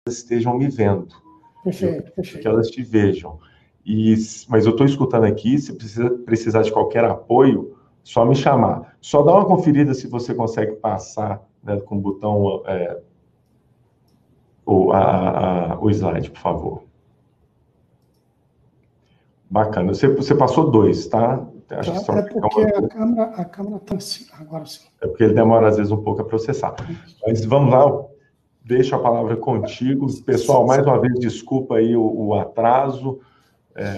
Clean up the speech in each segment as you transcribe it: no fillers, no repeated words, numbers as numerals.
estejam me vendo. Perfeito. Que elas te vejam. Mas eu estou escutando aqui, se precisar de qualquer apoio, só me chamar. Só dá uma conferida se você consegue passar, né, com o botão o slide, por favor. Bacana. Você passou 2, tá? Acho que só porque a câmera está assim, agora sim. É porque ele demora, às vezes, um pouco a processar. Mas vamos lá, deixo a palavra contigo. Pessoal, mais uma vez, desculpa aí o atraso,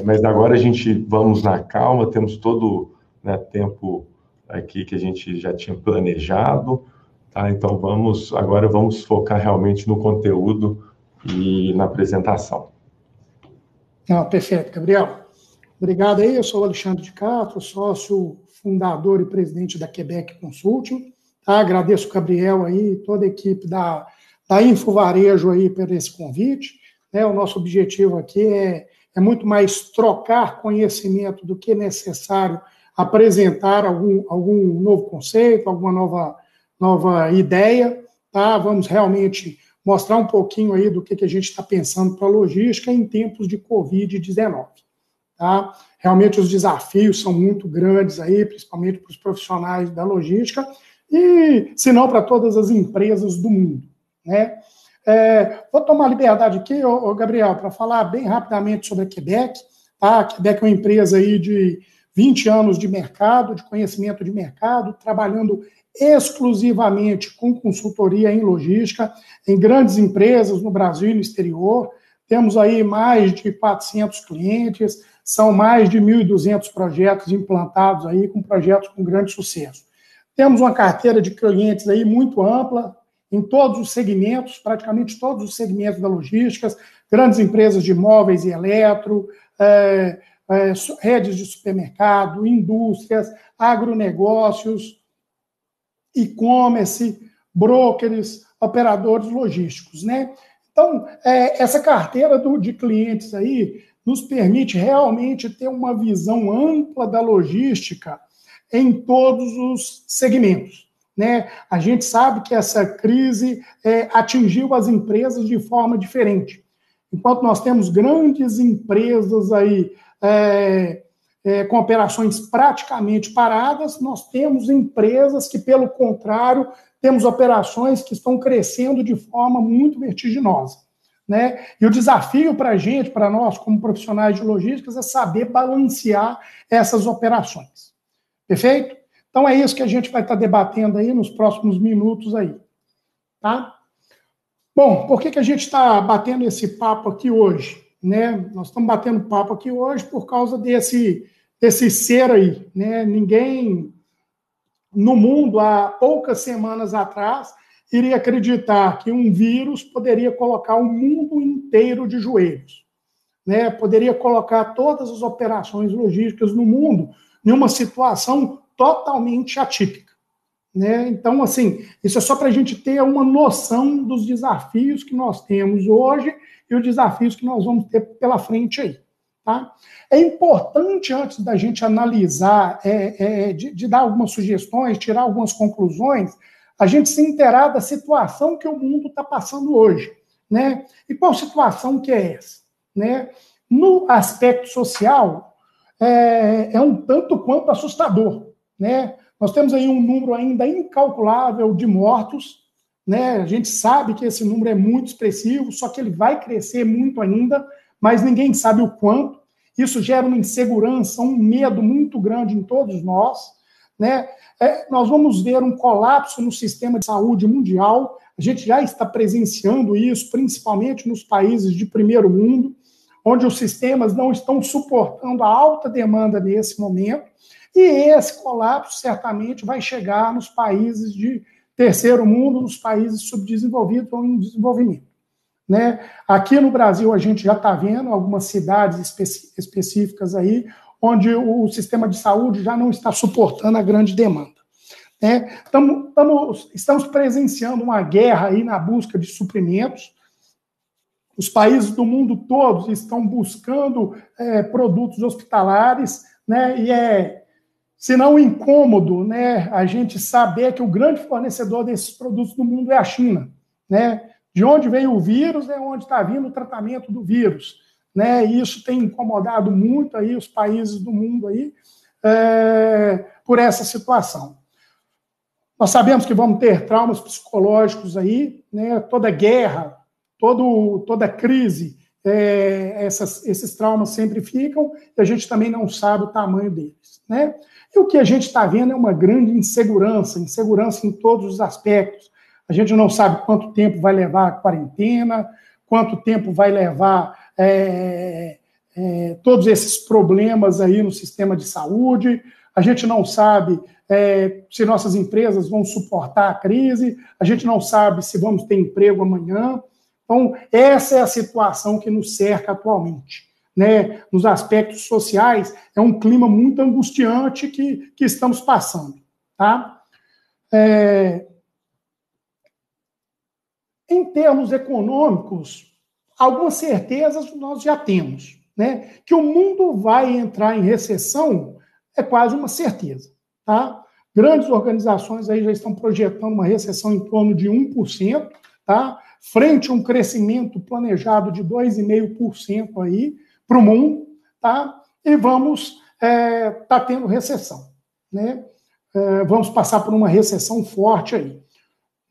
mas agora vamos na calma, temos todo, né, tempo aqui que a gente já tinha planejado, tá? Então, agora vamos focar realmente no conteúdo e na apresentação. Perfeito, Gabriel. Obrigado aí, eu sou o Alexandre de Castro, sócio fundador e presidente da Quebec Consulting. Tá? Agradeço o Gabriel aí, toda a equipe da Infovarejo aí por esse convite. O nosso objetivo aqui é muito mais trocar conhecimento do que necessário apresentar algum novo conceito, alguma nova ideia. Tá? Vamos realmente mostrar um pouquinho aí do que a gente está pensando para a logística em tempos de Covid-19. Tá? Realmente os desafios são muito grandes aí, principalmente para os profissionais da logística, e se não para todas as empresas do mundo, né? Vou tomar liberdade aqui, Gabriel, para falar bem rapidamente sobre a Quebec. Tá? A Quebec é uma empresa aí de 20 anos de mercado, de conhecimento de mercado, trabalhando exclusivamente com consultoria em logística, em grandes empresas no Brasil e no exterior. Temos aí mais de 400 clientes, são mais de 1.200 projetos implantados aí, com projetos com grande sucesso. Temos uma carteira de clientes aí muito ampla, em todos os segmentos, praticamente todos os segmentos da logística, grandes empresas de móveis e eletro, redes de supermercado, indústrias, agronegócios, e-commerce, brokers, operadores logísticos, né? Então, essa carteira de clientes aí nos permite realmente ter uma visão ampla da logística em todos os segmentos, né? A gente sabe que essa crise atingiu as empresas de forma diferente. Enquanto nós temos grandes empresas aí com operações praticamente paradas, nós temos empresas que, pelo contrário, temos operações que estão crescendo de forma muito vertiginosa, né? E o desafio para a gente, para nós, como profissionais de logística, é saber balancear essas operações. Perfeito? Então é isso que a gente vai estar debatendo aí nos próximos minutos aí. Tá? Bom, por que a gente está batendo esse papo aqui hoje? Né? Nós estamos batendo papo aqui hoje por causa desse ser aí, né? Ninguém no mundo, há poucas semanas atrás, iria acreditar que um vírus poderia colocar o mundo inteiro de joelhos, né? Poderia colocar todas as operações logísticas no mundo em uma situação totalmente atípica, né? Então, assim, isso é só para a gente ter uma noção dos desafios que nós temos hoje e os desafios que nós vamos ter pela frente aí. Tá? É importante, antes da gente analisar, de dar algumas sugestões, tirar algumas conclusões, a gente se inteirar da situação que o mundo está passando hoje, né? E qual situação que é essa? Né? No aspecto social, é um tanto quanto assustador, né? Nós temos aí um número ainda incalculável de mortos, né? A gente sabe que esse número é muito expressivo, só que ele vai crescer muito ainda, mas ninguém sabe o quanto. Isso gera uma insegurança, um medo muito grande em todos nós, né? Nós vamos ver um colapso no sistema de saúde mundial, a gente já está presenciando isso, principalmente nos países de primeiro mundo, onde os sistemas não estão suportando a alta demanda nesse momento, e esse colapso certamente vai chegar nos países de terceiro mundo, nos países subdesenvolvidos ou em desenvolvimento. Né? Aqui no Brasil, a gente já está vendo algumas cidades específicas aí, onde o sistema de saúde já não está suportando a grande demanda. Né? Estamos presenciando uma guerra aí na busca de suprimentos. Os países do mundo todos estão buscando produtos hospitalares, né? E se não incômodo, né, a gente saber que o grande fornecedor desses produtos do mundo é a China, né? De onde veio o vírus é onde está vindo o tratamento do vírus, né? E isso tem incomodado muito aí os países do mundo aí, por essa situação. Nós sabemos que vamos ter traumas psicológicos aí, né? Toda guerra, toda crise, esses traumas sempre ficam, e a gente também não sabe o tamanho deles, né? E o que a gente está vendo é uma grande insegurança em todos os aspectos. A gente não sabe quanto tempo vai levar a quarentena, quanto tempo vai levar todos esses problemas aí no sistema de saúde. A gente não sabe se nossas empresas vão suportar a crise, a gente não sabe se vamos ter emprego amanhã. Então, essa é a situação que nos cerca atualmente, né? Nos aspectos sociais, é um clima muito angustiante que estamos passando, tá? Em termos econômicos, algumas certezas nós já temos, né? Que o mundo vai entrar em recessão é quase uma certeza, tá? Grandes organizações aí já estão projetando uma recessão em torno de 1%, tá? Frente a um crescimento planejado de 2,5% aí para o mundo, tá? E vamos tá tendo recessão, né? Vamos passar por uma recessão forte aí,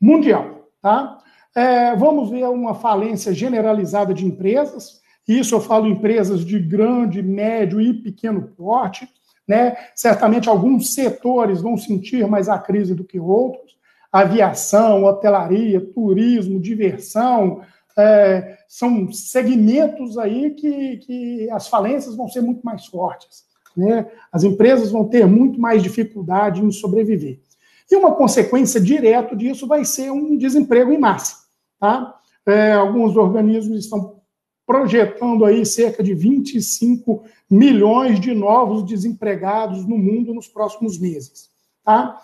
mundial, tá? Vamos ver uma falência generalizada de empresas, isso eu falo empresas de grande, médio e pequeno porte, né? Certamente alguns setores vão sentir mais a crise do que outros, aviação, hotelaria, turismo, diversão, são segmentos aí que as falências vão ser muito mais fortes, né? As empresas vão ter muito mais dificuldade em sobreviver. E uma consequência direta disso vai ser um desemprego em massa, tá? Alguns organismos estão projetando aí cerca de 25 milhões de novos desempregados no mundo nos próximos meses, tá?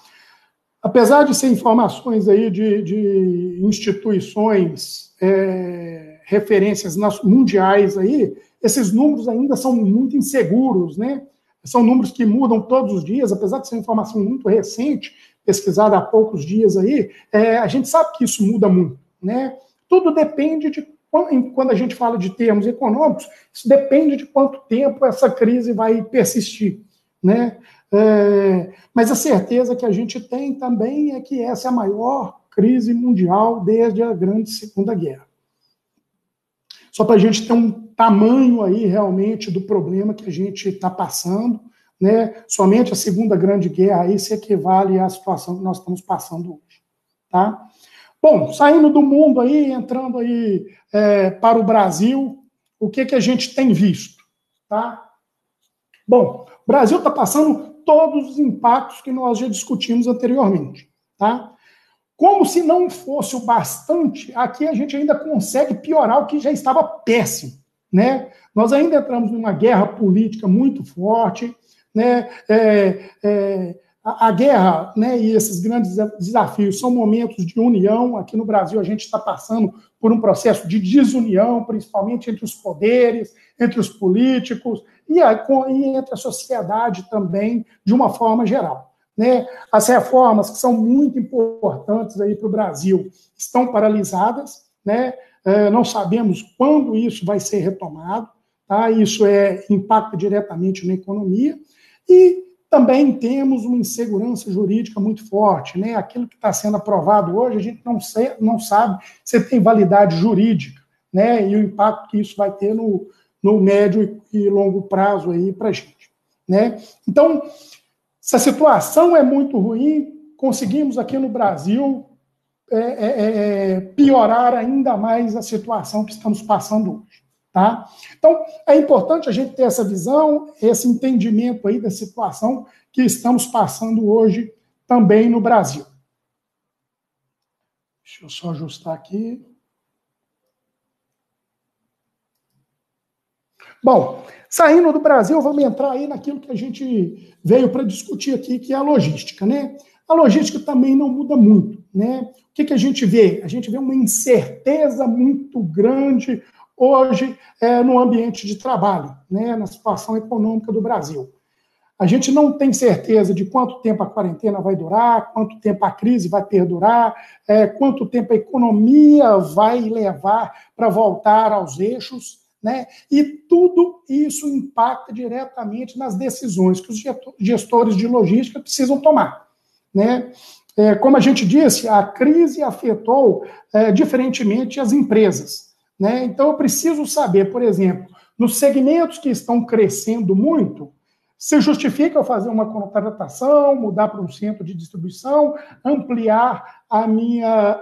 Apesar de ser informações aí de instituições, referências mundiais aí, esses números ainda são muito inseguros, né? São números que mudam todos os dias, apesar de ser informação muito recente, pesquisada há poucos dias aí, a gente sabe que isso muda muito, né? Tudo depende de, quando a gente fala de termos econômicos, isso depende de quanto tempo essa crise vai persistir, né? Mas a certeza que a gente tem também é que essa é a maior crise mundial desde a Grande Segunda Guerra. Só para a gente ter um tamanho aí realmente do problema que a gente está passando, né? Somente a Segunda Grande Guerra aí se equivale à situação que nós estamos passando hoje, tá? Bom, saindo do mundo aí, entrando aí para o Brasil, o que a gente tem visto, tá? Bom, o Brasil está passando todos os impactos que nós já discutimos anteriormente, tá? Como se não fosse o bastante, aqui a gente ainda consegue piorar o que já estava péssimo, né? Nós ainda entramos numa guerra política muito forte, né? A guerra, né, e esses grandes desafios são momentos de união. Aqui no Brasil a gente está passando por um processo de desunião, principalmente entre os poderes, entre os políticos e entre a sociedade também, de uma forma geral, né? As reformas que são muito importantes aí para o Brasil estão paralisadas, né? Não sabemos quando isso vai ser retomado, tá? Isso impacta diretamente na economia e também temos uma insegurança jurídica muito forte, né? Aquilo que está sendo aprovado hoje, a gente não sabe se tem validade jurídica, né? E o impacto que isso vai ter no médio e longo prazo aí para a gente, né? Então, essa situação é muito ruim, conseguimos aqui no Brasil piorar ainda mais a situação que estamos passando hoje. Tá? Então, é importante a gente ter essa visão, esse entendimento aí da situação que estamos passando hoje também no Brasil. Deixa eu só ajustar aqui. Bom, saindo do Brasil, vamos entrar aí naquilo que a gente veio para discutir aqui, que é a logística, né? A logística também não muda muito, né? O que a gente vê? A gente vê uma incerteza muito grande hoje no ambiente de trabalho, né, na situação econômica do Brasil. A gente não tem certeza de quanto tempo a quarentena vai durar, quanto tempo a crise vai perdurar, quanto tempo a economia vai levar para voltar aos eixos, né? E tudo isso impacta diretamente nas decisões que os gestores de logística precisam tomar, né? Como a gente disse, a crise afetou diferentemente as empresas, né? Então, eu preciso saber, por exemplo, nos segmentos que estão crescendo muito, se justifica eu fazer uma contratação, mudar para um centro de distribuição, ampliar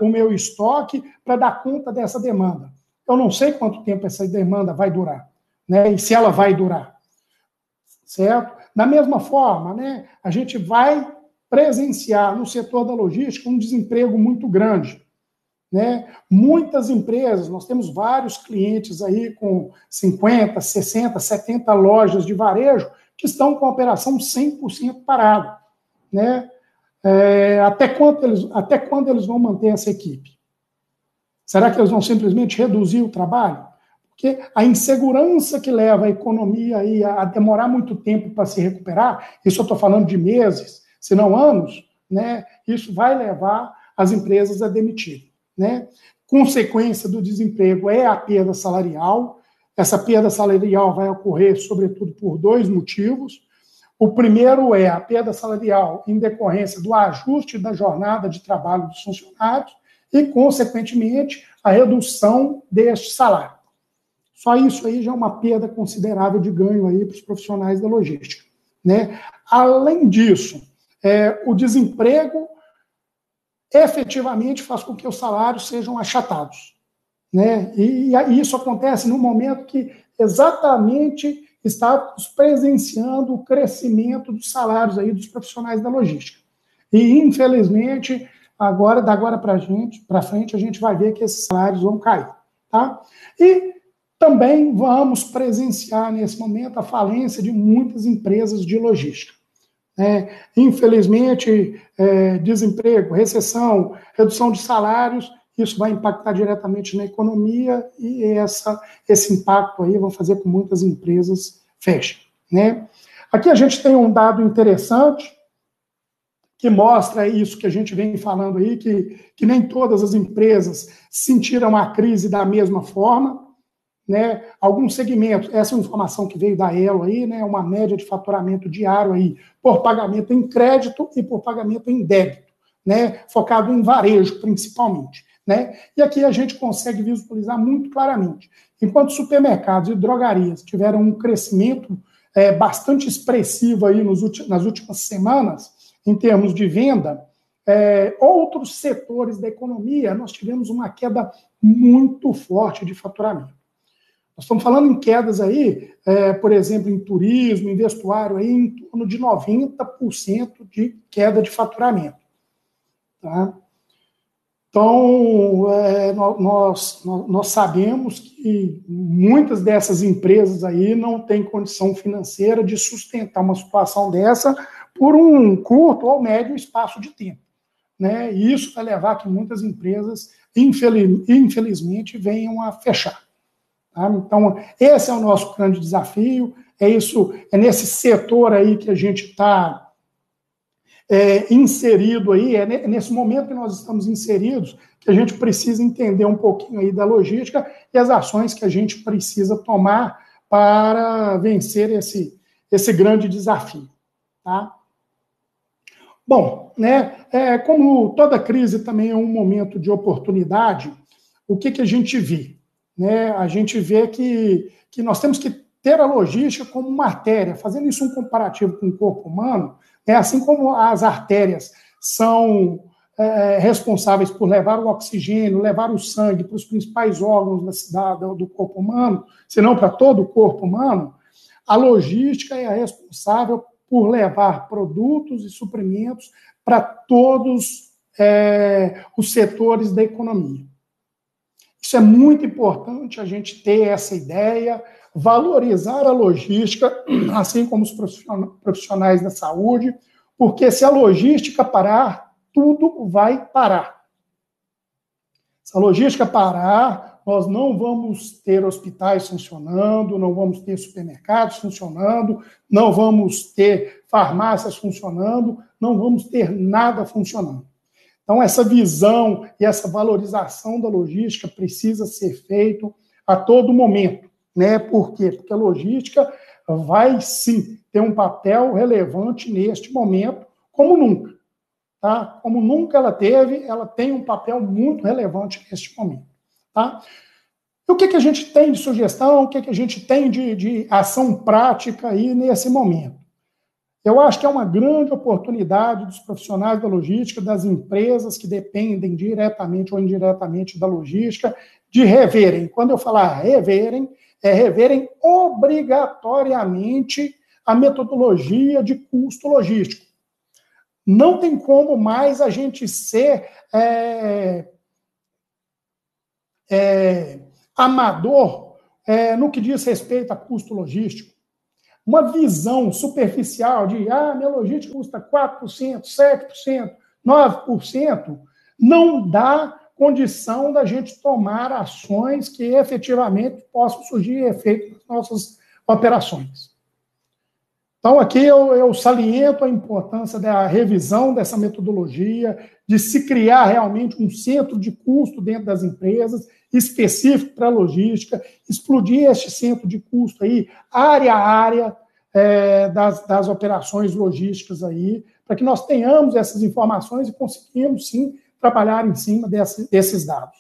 o meu estoque para dar conta dessa demanda. Eu não sei quanto tempo essa demanda vai durar, né? E se ela vai durar, certo? Da mesma forma, né, a gente vai presenciar no setor da logística um desemprego muito grande, né? Muitas empresas, nós temos vários clientes aí com 50, 60, 70 lojas de varejo que estão com a operação 100% parada, né? Até quando eles vão manter essa equipe? Será que eles vão simplesmente reduzir o trabalho? Porque a insegurança que leva a economia aí a demorar muito tempo para se recuperar, isso eu estou falando de meses, se não anos, né? Isso vai levar as empresas a demitir, né? Consequência do desemprego é a perda salarial. Essa perda salarial vai ocorrer, sobretudo, por dois motivos. O primeiro é a perda salarial em decorrência do ajuste da jornada de trabalho dos funcionários e, consequentemente, a redução deste salário. Só isso aí já é uma perda considerável de ganho aí para os profissionais da logística, né? Além disso, o desemprego efetivamente faz com que os salários sejam achatados, né? E isso acontece no momento que exatamente estamos presenciando o crescimento dos salários aí dos profissionais da logística. E, infelizmente, da agora para frente, a gente vai ver que esses salários vão cair, tá? E também vamos presenciar, nesse momento, a falência de muitas empresas de logística. Infelizmente, desemprego, recessão, redução de salários, isso vai impactar diretamente na economia e esse impacto aí vai fazer com que muitas empresas fechem, né? Aqui a gente tem um dado interessante que mostra isso que a gente vem falando aí, que nem todas as empresas sentiram a crise da mesma forma, né? Alguns segmentos, essa informação que veio da Elo aí, né, uma média de faturamento diário aí, por pagamento em crédito e por pagamento em débito, né, focado em varejo principalmente, né? E aqui a gente consegue visualizar muito claramente. Enquanto supermercados e drogarias tiveram um crescimento bastante expressivo aí nas últimas semanas, em termos de venda, outros setores da economia, nós tivemos uma queda muito forte de faturamento. Nós estamos falando em quedas aí, por exemplo, em turismo, em vestuário, aí, em torno de 90% de queda de faturamento. Tá? Então, nós sabemos que muitas dessas empresas aí não têm condição financeira de sustentar uma situação dessa por um curto ou médio espaço de tempo, né? E isso vai levar a que muitas empresas, infelizmente, venham a fechar. Tá? Então, esse é o nosso grande desafio, é nesse setor aí que a gente está inserido aí, é nesse momento que nós estamos inseridos, que a gente precisa entender um pouquinho aí da logística e as ações que a gente precisa tomar para vencer esse grande desafio. Tá? Bom, né, como toda crise também é um momento de oportunidade, o que a gente vê? Né, a gente vê que nós temos que ter a logística como uma artéria, fazendo isso um comparativo com o corpo humano, assim como as artérias são responsáveis por levar o oxigênio, levar o sangue para os principais órgãos do corpo humano, se não para todo o corpo humano, a logística é a responsável por levar produtos e suprimentos para todos os setores da economia. Isso é muito importante a gente ter essa ideia, valorizar a logística, assim como os profissionais da saúde, porque se a logística parar, tudo vai parar. Se a logística parar, nós não vamos ter hospitais funcionando, não vamos ter supermercados funcionando, não vamos ter farmácias funcionando, não vamos ter nada funcionando. Então, essa visão e essa valorização da logística precisa ser feito a todo momento, né? Por quê? Porque a logística vai, sim, ter um papel relevante neste momento, como nunca. Tá? Como nunca ela teve, ela tem um papel muito relevante neste momento. Tá? E o que a gente tem de sugestão, o que a gente tem de ação prática aí nesse momento? Eu acho que é uma grande oportunidade dos profissionais da logística, das empresas que dependem diretamente ou indiretamente da logística, de reverem. Quando eu falar reverem, é reverem obrigatoriamente a metodologia de custo logístico. Não tem como mais a gente ser amador no que diz respeito a custo logístico. Uma visão superficial de minha logística custa 4%, 7%, 9%, não dá condição da gente tomar ações que efetivamente possam surgir efeito nas nossas operações. Então, aqui eu saliento a importância da revisão dessa metodologia, de se criar realmente um centro de custo dentro das empresas, específico para a logística, explodir este centro de custo aí, área a área das operações logísticas aí, para que nós tenhamos essas informações e conseguimos, sim, trabalhar em cima desses dados.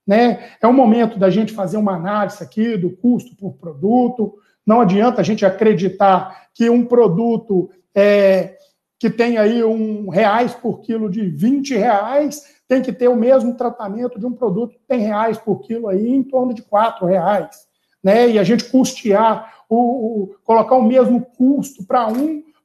Né? É o momento da gente fazer uma análise aqui do custo por produto. Não adianta a gente acreditar que um produto que tem aí R$1 por quilo de R$20 tem que ter o mesmo tratamento de um produto que tem R$1 por quilo aí em torno de R$4, né? E a gente custear, colocar o mesmo custo para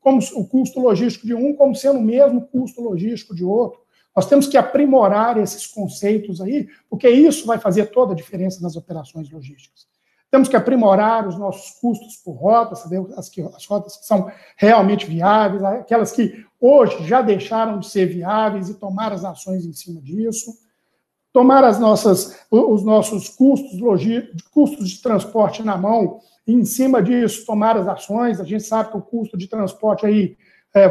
como o custo logístico de como sendo o mesmo custo logístico de outro. Nós temos que aprimorar esses conceitos aí, porque isso vai fazer toda a diferença nas operações logísticas. Temos que aprimorar os nossos custos por rota, saber as rotas que são realmente viáveis, aquelas que hoje já deixaram de ser viáveis e tomar as ações em cima disso. Tomar os nossos custos de transporte na mão e, em cima disso, tomar as ações. A gente sabe que o custo de transporte aí,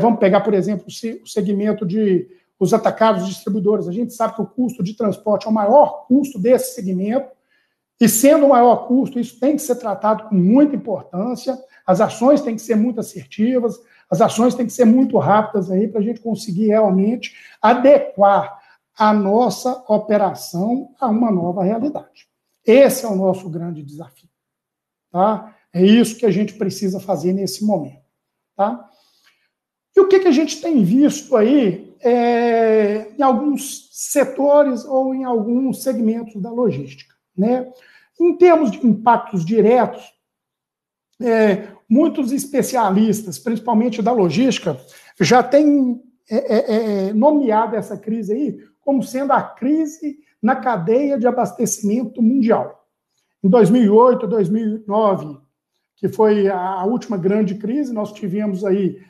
vamos pegar, por exemplo, o segmento os atacados distribuidores. A gente sabe que o custo de transporte é o maior custo desse segmento. E sendo o maior custo, isso tem que ser tratado com muita importância, as ações têm que ser muito assertivas, as ações têm que ser muito rápidas aí para a gente conseguir realmente adequar a nossa operação a uma nova realidade. Esse é o nosso grande desafio. Tá? É isso que a gente precisa fazer nesse momento. Tá? E o que a gente tem visto aí em alguns setores ou em alguns segmentos da logística? Né? Em termos de impactos diretos, muitos especialistas, principalmente da logística, já têm nomeado essa crise aí como sendo a crise na cadeia de abastecimento mundial. Em 2008, 2009, que foi a última grande crise, nós tivemos aí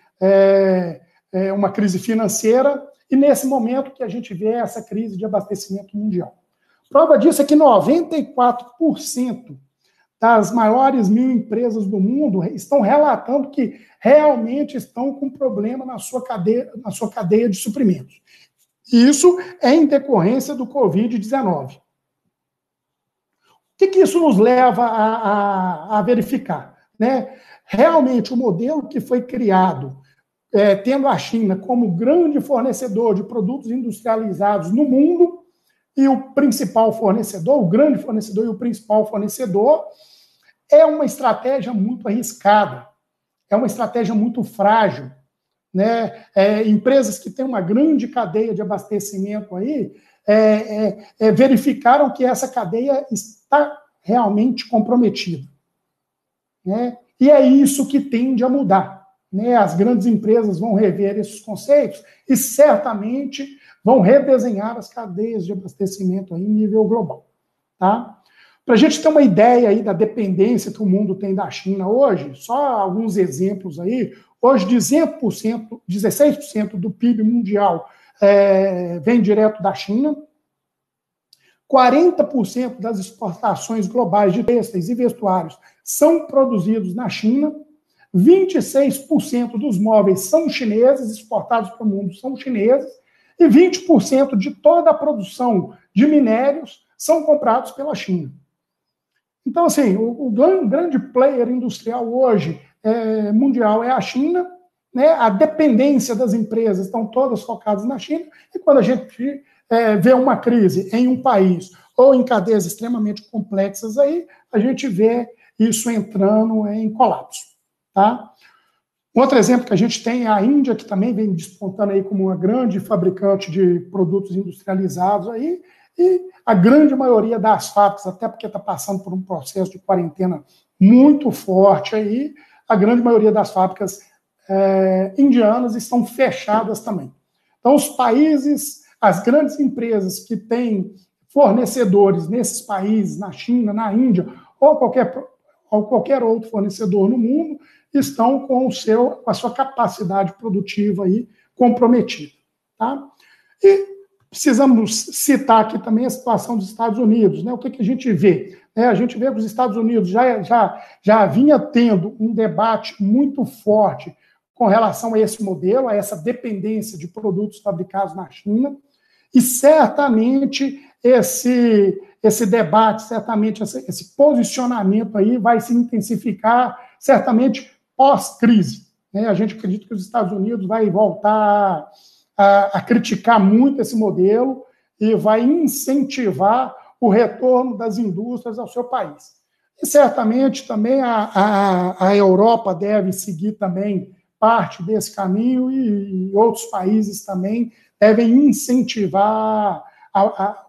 uma crise financeira, e nesse momento que a gente vê essa crise de abastecimento mundial. Prova disso é que 94% das maiores 1.000 empresas do mundo estão relatando que realmente estão com problema na sua cadeia de suprimentos. Isso é em decorrência do Covid-19. O que isso nos leva a verificar? Né? Realmente, o modelo que foi criado, tendo a China como grande fornecedor de produtos industrializados no mundo, e o principal fornecedor, o grande fornecedor e o principal fornecedor, é uma estratégia muito arriscada, é uma estratégia muito frágil. Né? Empresas que têm uma grande cadeia de abastecimento aí verificaram que essa cadeia está realmente comprometida. Né? E é isso que tende a mudar. Né? As grandes empresas vão rever esses conceitos e certamente vão redesenhar as cadeias de abastecimento aí em nível global. Tá? Para a gente ter uma ideia aí da dependência que o mundo tem da China hoje, só alguns exemplos aí. Hoje, 16% do PIB mundial vem direto da China. 40% das exportações globais de têxteis e vestuários são produzidos na China, 26% dos móveis são chineses, exportados para o mundo são chineses, e 20% de toda a produção de minérios são comprados pela China. Então, assim, o grande player industrial hoje mundial é a China, né? A dependência das empresas estão todas focadas na China, e quando a gente vê uma crise em um país ou em cadeias extremamente complexas, aí a gente vê isso entrando em colapso. Tá? Outro exemplo que a gente tem é a Índia, que também vem despontando aí como uma grande fabricante de produtos industrializados aí, e a grande maioria das fábricas, até porque está passando por um processo de quarentena muito forte aí, a grande maioria das fábricas indianas estão fechadas também. Então, os países, as grandes empresas que têm fornecedores nesses países, na China, na Índia, ou qualquer outro fornecedor no mundo, estão com a sua capacidade produtiva aí comprometida. Tá? E precisamos citar aqui também a situação dos Estados Unidos. Né? O que a gente vê? A gente vê que os Estados Unidos já vinha tendo um debate muito forte com relação a esse modelo, a essa dependência de produtos fabricados na China, e certamente esse debate, certamente esse posicionamento aí vai se intensificar, certamente pós-crise. Né? A gente acredita que os Estados Unidos vai voltar a criticar muito esse modelo e vai incentivar o retorno das indústrias ao seu país. E certamente também a Europa deve seguir também parte desse caminho, e outros países também devem incentivar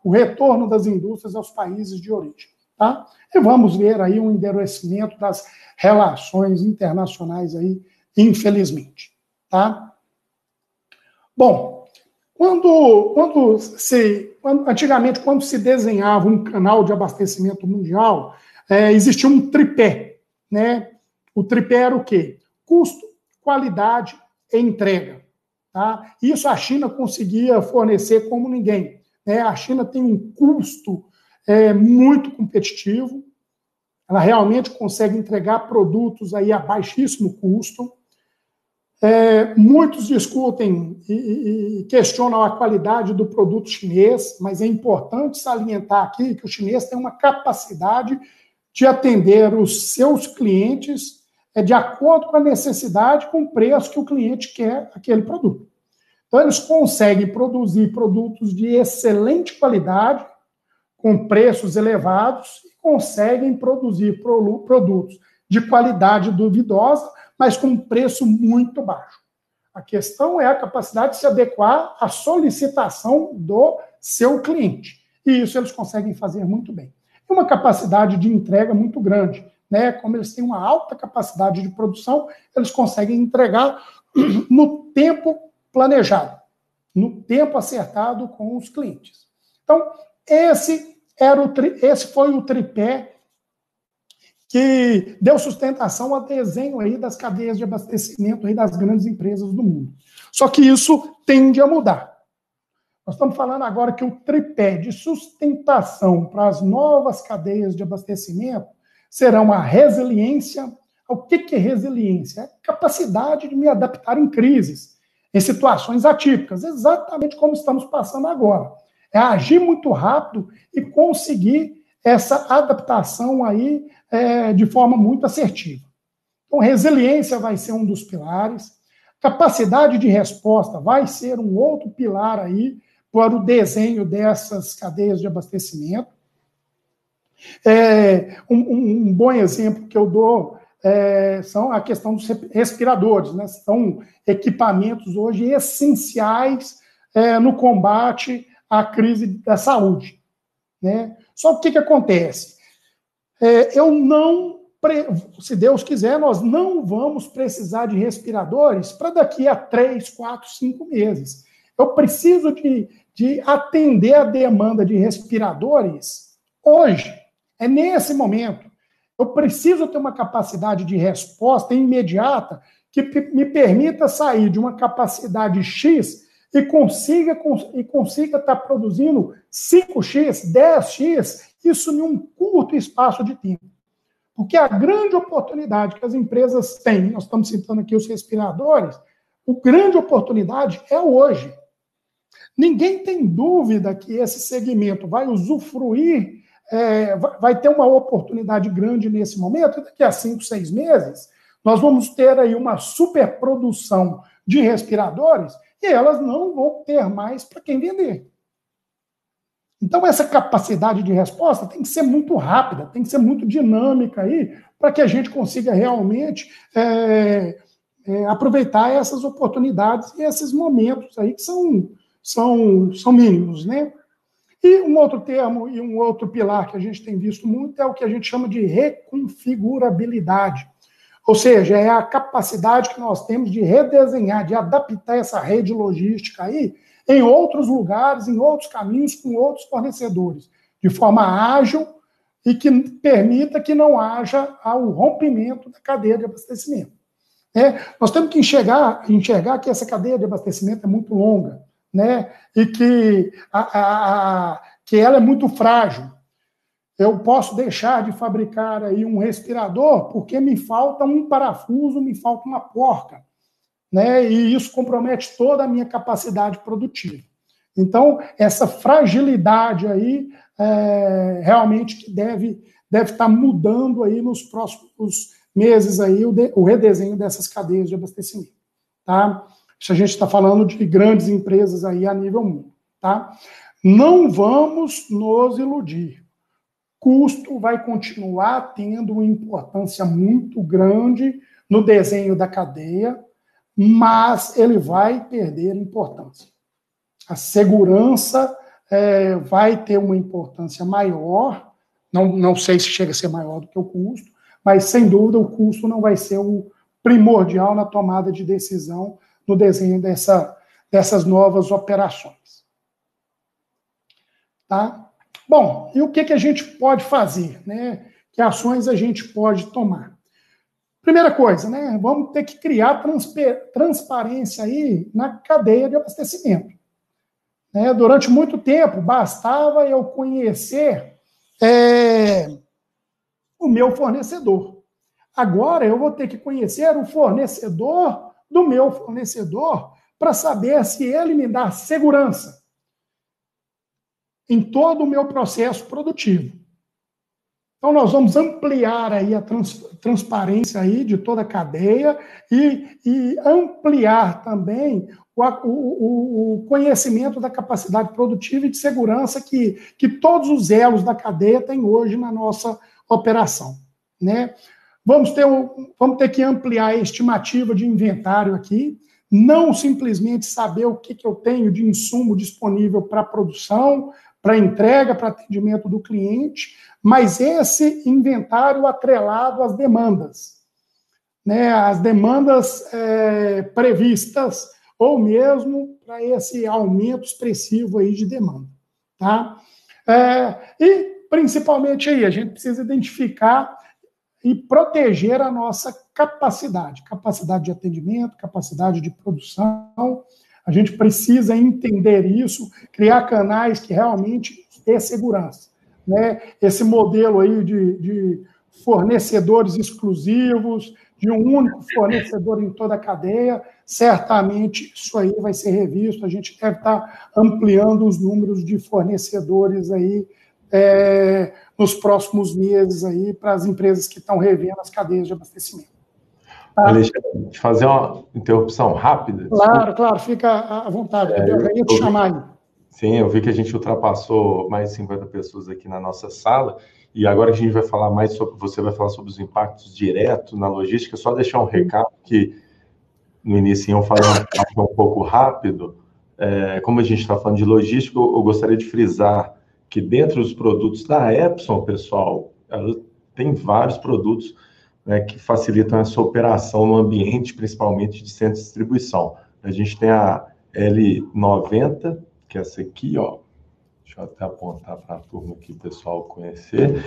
o retorno das indústrias aos países de origem. Tá? E vamos ver aí um endurecimento das relações internacionais aí, infelizmente. Tá? Bom, antigamente, quando se desenhava um canal de abastecimento mundial, existia um tripé. Né? O tripé era o quê? Custo, qualidade e entrega. Tá? Isso a China conseguia fornecer como ninguém. Né? A China tem um custo muito competitivo, ela realmente consegue entregar produtos aí a baixíssimo custo. Muitos discutem e questionam a qualidade do produto chinês, mas é importante salientar aqui que o chinês tem uma capacidade de atender os seus clientes de acordo com a necessidade, com o preço que o cliente quer aquele produto. Então, eles conseguem produzir produtos de excelente qualidade, com preços elevados, e conseguem produzir produtos de qualidade duvidosa, mas com preço muito baixo. A questão é a capacidade de se adequar à solicitação do seu cliente. E isso eles conseguem fazer muito bem. E uma capacidade de entrega muito grande. Né? Como eles têm uma alta capacidade de produção, eles conseguem entregar no tempo planejado, no tempo acertado com os clientes. Então, esse foi o tripé que deu sustentação ao desenho aí das cadeias de abastecimento aí das grandes empresas do mundo. Só que isso tende a mudar. Nós estamos falando agora que o tripé de sustentação para as novas cadeias de abastecimento serão a resiliência. O que é resiliência? É a capacidade de me adaptar em crises, em situações atípicas, exatamente como estamos passando agora. É agir muito rápido e conseguir essa adaptação aí de forma muito assertiva. Então, resiliência vai ser um dos pilares, capacidade de resposta vai ser um outro pilar aí para o desenho dessas cadeias de abastecimento. Um bom exemplo que eu dou são a questão dos respiradores, né? São equipamentos hoje essenciais no combate à crise da saúde. Né? Só que o que acontece? Se Deus quiser, nós não vamos precisar de respiradores para daqui a 3, 4, 5 meses. Eu preciso de atender a demanda de respiradores hoje. É nesse momento. Eu preciso ter uma capacidade de resposta imediata que me permita sair de uma capacidade X e consiga estar produzindo 5x, 10x, isso em um curto espaço de tempo. Porque a grande oportunidade que as empresas têm, nós estamos citando aqui os respiradores, a grande oportunidade é hoje. Ninguém tem dúvida que esse segmento vai usufruir, vai ter uma oportunidade grande nesse momento, e daqui a 5, 6 meses, nós vamos ter aí uma superprodução de respiradores e elas não vão ter mais para quem vender. Então, essa capacidade de resposta tem que ser muito rápida, tem que ser muito dinâmica aí, para que a gente consiga realmente aproveitar essas oportunidades e esses momentos aí que são mínimos, né? E um outro termo e um outro pilar que a gente tem visto muito é o que a gente chama de reconfigurabilidade. Ou seja, é a capacidade que nós temos de redesenhar, de adaptar essa rede logística aí em outros lugares, em outros caminhos, com outros fornecedores, de forma ágil e que permita que não haja o rompimento da cadeia de abastecimento. Nós temos que enxergar que essa cadeia de abastecimento é muito longa, né? E que ela é muito frágil. Eu posso deixar de fabricar aí um respirador porque me falta um parafuso, me falta uma porca, né? E isso compromete toda a minha capacidade produtiva. Então, essa fragilidade aí realmente que deve estar mudando aí nos próximos meses aí o redesenho dessas cadeias de abastecimento, tá? Isso a gente está falando de grandes empresas aí a nível mundo, tá? Não vamos nos iludir. Custo vai continuar tendo uma importância muito grande no desenho da cadeia, mas ele vai perder importância. A segurança vai ter uma importância maior, não sei se chega a ser maior do que o custo, mas, sem dúvida, o custo não vai ser o primordial na tomada de decisão no desenho dessas novas operações. Tá? Bom, e o que a gente pode fazer, né? Que ações a gente pode tomar? Primeira coisa, né? Vamos ter que criar transparência aí na cadeia de abastecimento. Durante muito tempo, bastava eu conhecer o meu fornecedor. Agora eu vou ter que conhecer o fornecedor do meu fornecedor para saber se ele me dá segurança em todo o meu processo produtivo. Então, nós vamos ampliar aí a transparência aí de toda a cadeia e ampliar também o conhecimento da capacidade produtiva e de segurança que todos os elos da cadeia têm hoje na nossa operação, né? Vamos ter que ampliar a estimativa de inventário aqui, não simplesmente saber o que eu tenho de insumo disponível para produção, para entrega, para atendimento do cliente, mas esse inventário atrelado às demandas, né? As demandas previstas, ou mesmo para esse aumento expressivo aí de demanda, tá? E, principalmente aí, a gente precisa identificar e proteger a nossa capacidade de atendimento, capacidade de produção. A gente precisa entender isso, criar canais que realmente dê segurança, né? Esse modelo aí de fornecedores exclusivos, de um único fornecedor em toda a cadeia, certamente isso aí vai ser revisto. A gente deve estar ampliando os números de fornecedores aí nos próximos meses aí para as empresas que estão revendo as cadeias de abastecimento. Tá? Alexandre, fazer uma interrupção rápida. Claro, fica à vontade. Eu já ia te chamar aí. Sim, eu vi que a gente ultrapassou mais de 50 pessoas aqui na nossa sala, e agora a gente vai falar mais sobre, você vai falar sobre os impactos diretos na logística. Só deixar um recado que no início eu falei um pouco rápido. Como a gente está falando de logística, eu gostaria de frisar que dentro dos produtos da Epson, pessoal, ela tem vários produtos, né, que facilitam essa operação no ambiente, principalmente de centro de distribuição. A gente tem a L90, que é essa aqui, ó. Deixa eu até apontar para a turma aqui, o pessoal conhecer,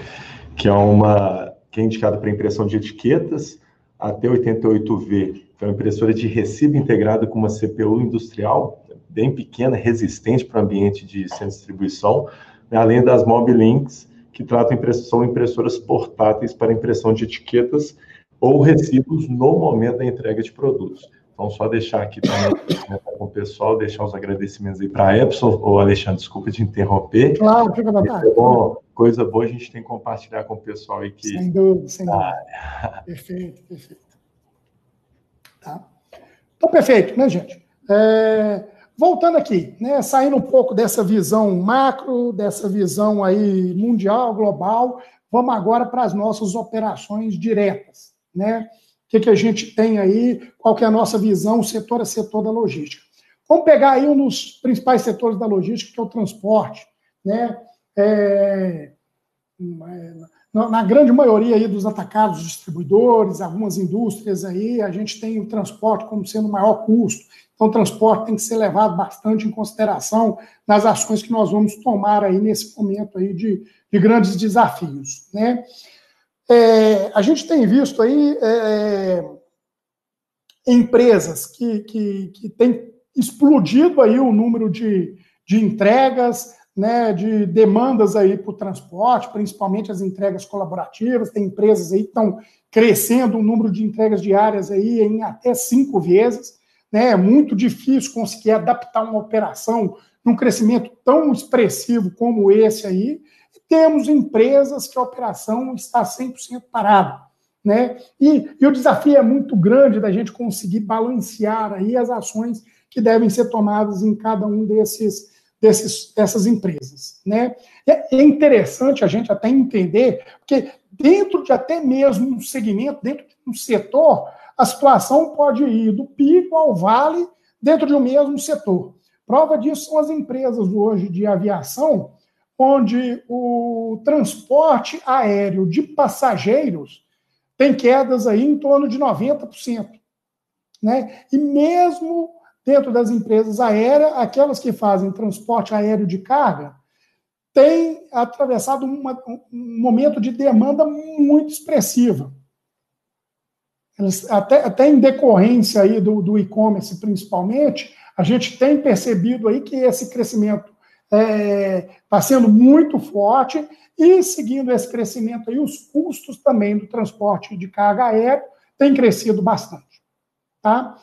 que é indicada para impressão de etiquetas. A T88V foi uma impressora de recibo integrado com uma CPU industrial, bem pequena, resistente para o ambiente de centro de distribuição, além das Mobilinks, que são impressoras portáteis para impressão de etiquetas ou recibos no momento da entrega de produtos. Então, só deixar aqui também com o pessoal, deixar os agradecimentos aí para a Epson, ou Alexandre, desculpa de interromper. Claro, fica à vontade. Coisa boa a gente tem que compartilhar com o pessoal aí que... Sem dúvida, sem dúvida. Perfeito, perfeito. Tá? Então, perfeito, né, gente? Voltando aqui, né, saindo um pouco dessa visão macro, dessa visão aí mundial, global, vamos agora para as nossas operações diretas, né? O que a gente tem aí, qual que é a nossa visão setor a setor da logística. Vamos pegar aí um dos principais setores da logística, que é o transporte, né? Na grande maioria aí dos atacados, distribuidores, algumas indústrias aí, a gente tem o transporte como sendo o maior custo. Então, o transporte tem que ser levado bastante em consideração nas ações que nós vamos tomar aí nesse momento aí de grandes desafios, né? A gente tem visto aí empresas que têm explodido aí o número de entregas, né, de demandas aí para o transporte, principalmente as entregas colaborativas. Tem empresas aí que estão crescendo o número de entregas diárias aí em até 5 vezes. Né? É muito difícil conseguir adaptar uma operação num crescimento tão expressivo como esse aí. E temos empresas que a operação está 100% parada. Né? E o desafio é muito grande da gente conseguir balancear aí as ações que devem ser tomadas em cada um dessas empresas. Né? É interessante a gente até entender, porque dentro de até mesmo um segmento, dentro de um setor, a situação pode ir do pico ao vale dentro de um mesmo setor. Prova disso são as empresas hoje de aviação, onde o transporte aéreo de passageiros tem quedas aí em torno de 90%. Né? E mesmo dentro das empresas aéreas, aquelas que fazem transporte aéreo de carga, têm atravessado um momento de demanda muito expressiva. Até em decorrência aí do e-commerce, principalmente, a gente tem percebido aí que esse crescimento está sendo muito forte e, seguindo esse crescimento aí, os custos também do transporte de carga aérea têm crescido bastante. Tá?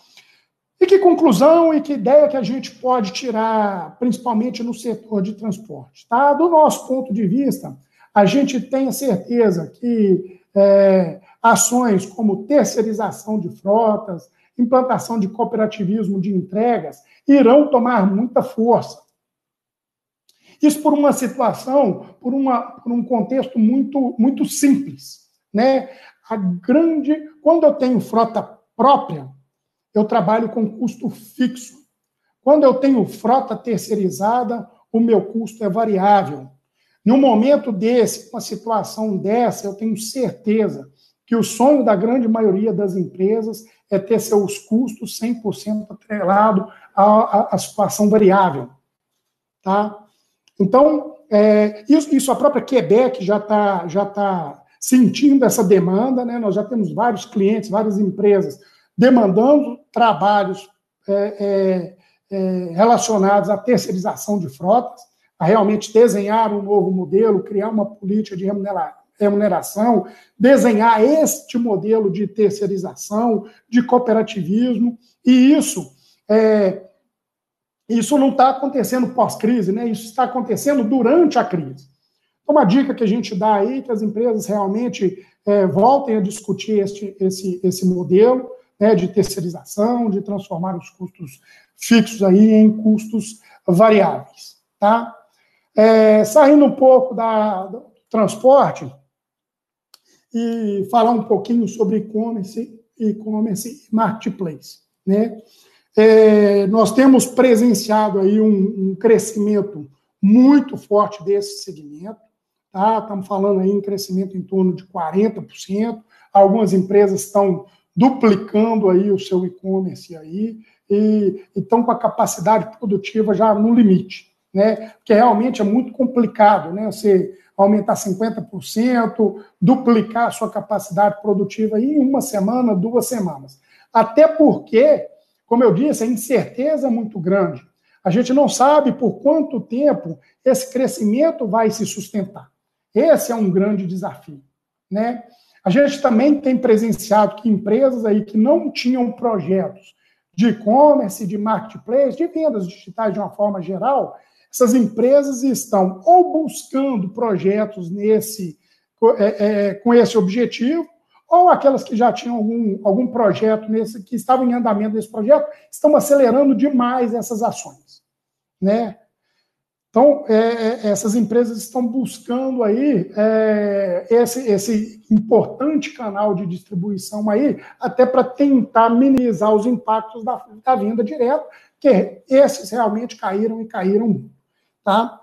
E que conclusão e que ideia que a gente pode tirar, principalmente no setor de transporte? Tá? Do nosso ponto de vista, a gente tem a certeza que ações como terceirização de frotas, implantação de cooperativismo de entregas, irão tomar muita força. Isso por uma situação, por um contexto muito, muito simples. Né? Quando eu tenho frota própria, eu trabalho com custo fixo. Quando eu tenho frota terceirizada, o meu custo é variável. Num momento desse, uma situação dessa, eu tenho certeza que o sonho da grande maioria das empresas é ter seus custos 100% atrelado à situação variável. Tá? Então, isso a própria Quebec já tá sentindo essa demanda, né? Nós já temos vários clientes, várias empresas demandando trabalhos relacionados à terceirização de frotas, a realmente desenhar um novo modelo, criar uma política de remuneração, desenhar este modelo de terceirização, de cooperativismo, e isso não está acontecendo pós-crise, né? Isso está acontecendo durante a crise. Então, uma dica que a gente dá aí, que as empresas realmente voltem a discutir esse modelo, né, de terceirização, de transformar os custos fixos aí em custos variáveis. Tá? Saindo um pouco do transporte e falar um pouquinho sobre e-commerce e marketplace. Né? Nós temos presenciado aí um crescimento muito forte desse segmento. Tá? Estamos falando aí em crescimento em torno de 40%. Algumas empresas estão duplicando aí o seu e-commerce aí e estão com a capacidade produtiva já no limite, né? Porque realmente é muito complicado, né? Você aumentar 50%, duplicar a sua capacidade produtiva aí em 1 semana, 2 semanas. Até porque, como eu disse, a incerteza é muito grande. A gente não sabe por quanto tempo esse crescimento vai se sustentar. Esse é um grande desafio, né? A gente também tem presenciado que empresas aí que não tinham projetos de e-commerce, de marketplace, de vendas digitais de uma forma geral, essas empresas estão ou buscando projetos com esse objetivo, ou aquelas que já tinham algum projeto que estavam em andamento desse projeto, estão acelerando demais essas ações, né? Então, essas empresas estão buscando aí esse importante canal de distribuição aí, até para tentar minimizar os impactos da venda direta, que esses realmente caíram e caíram muito, tá?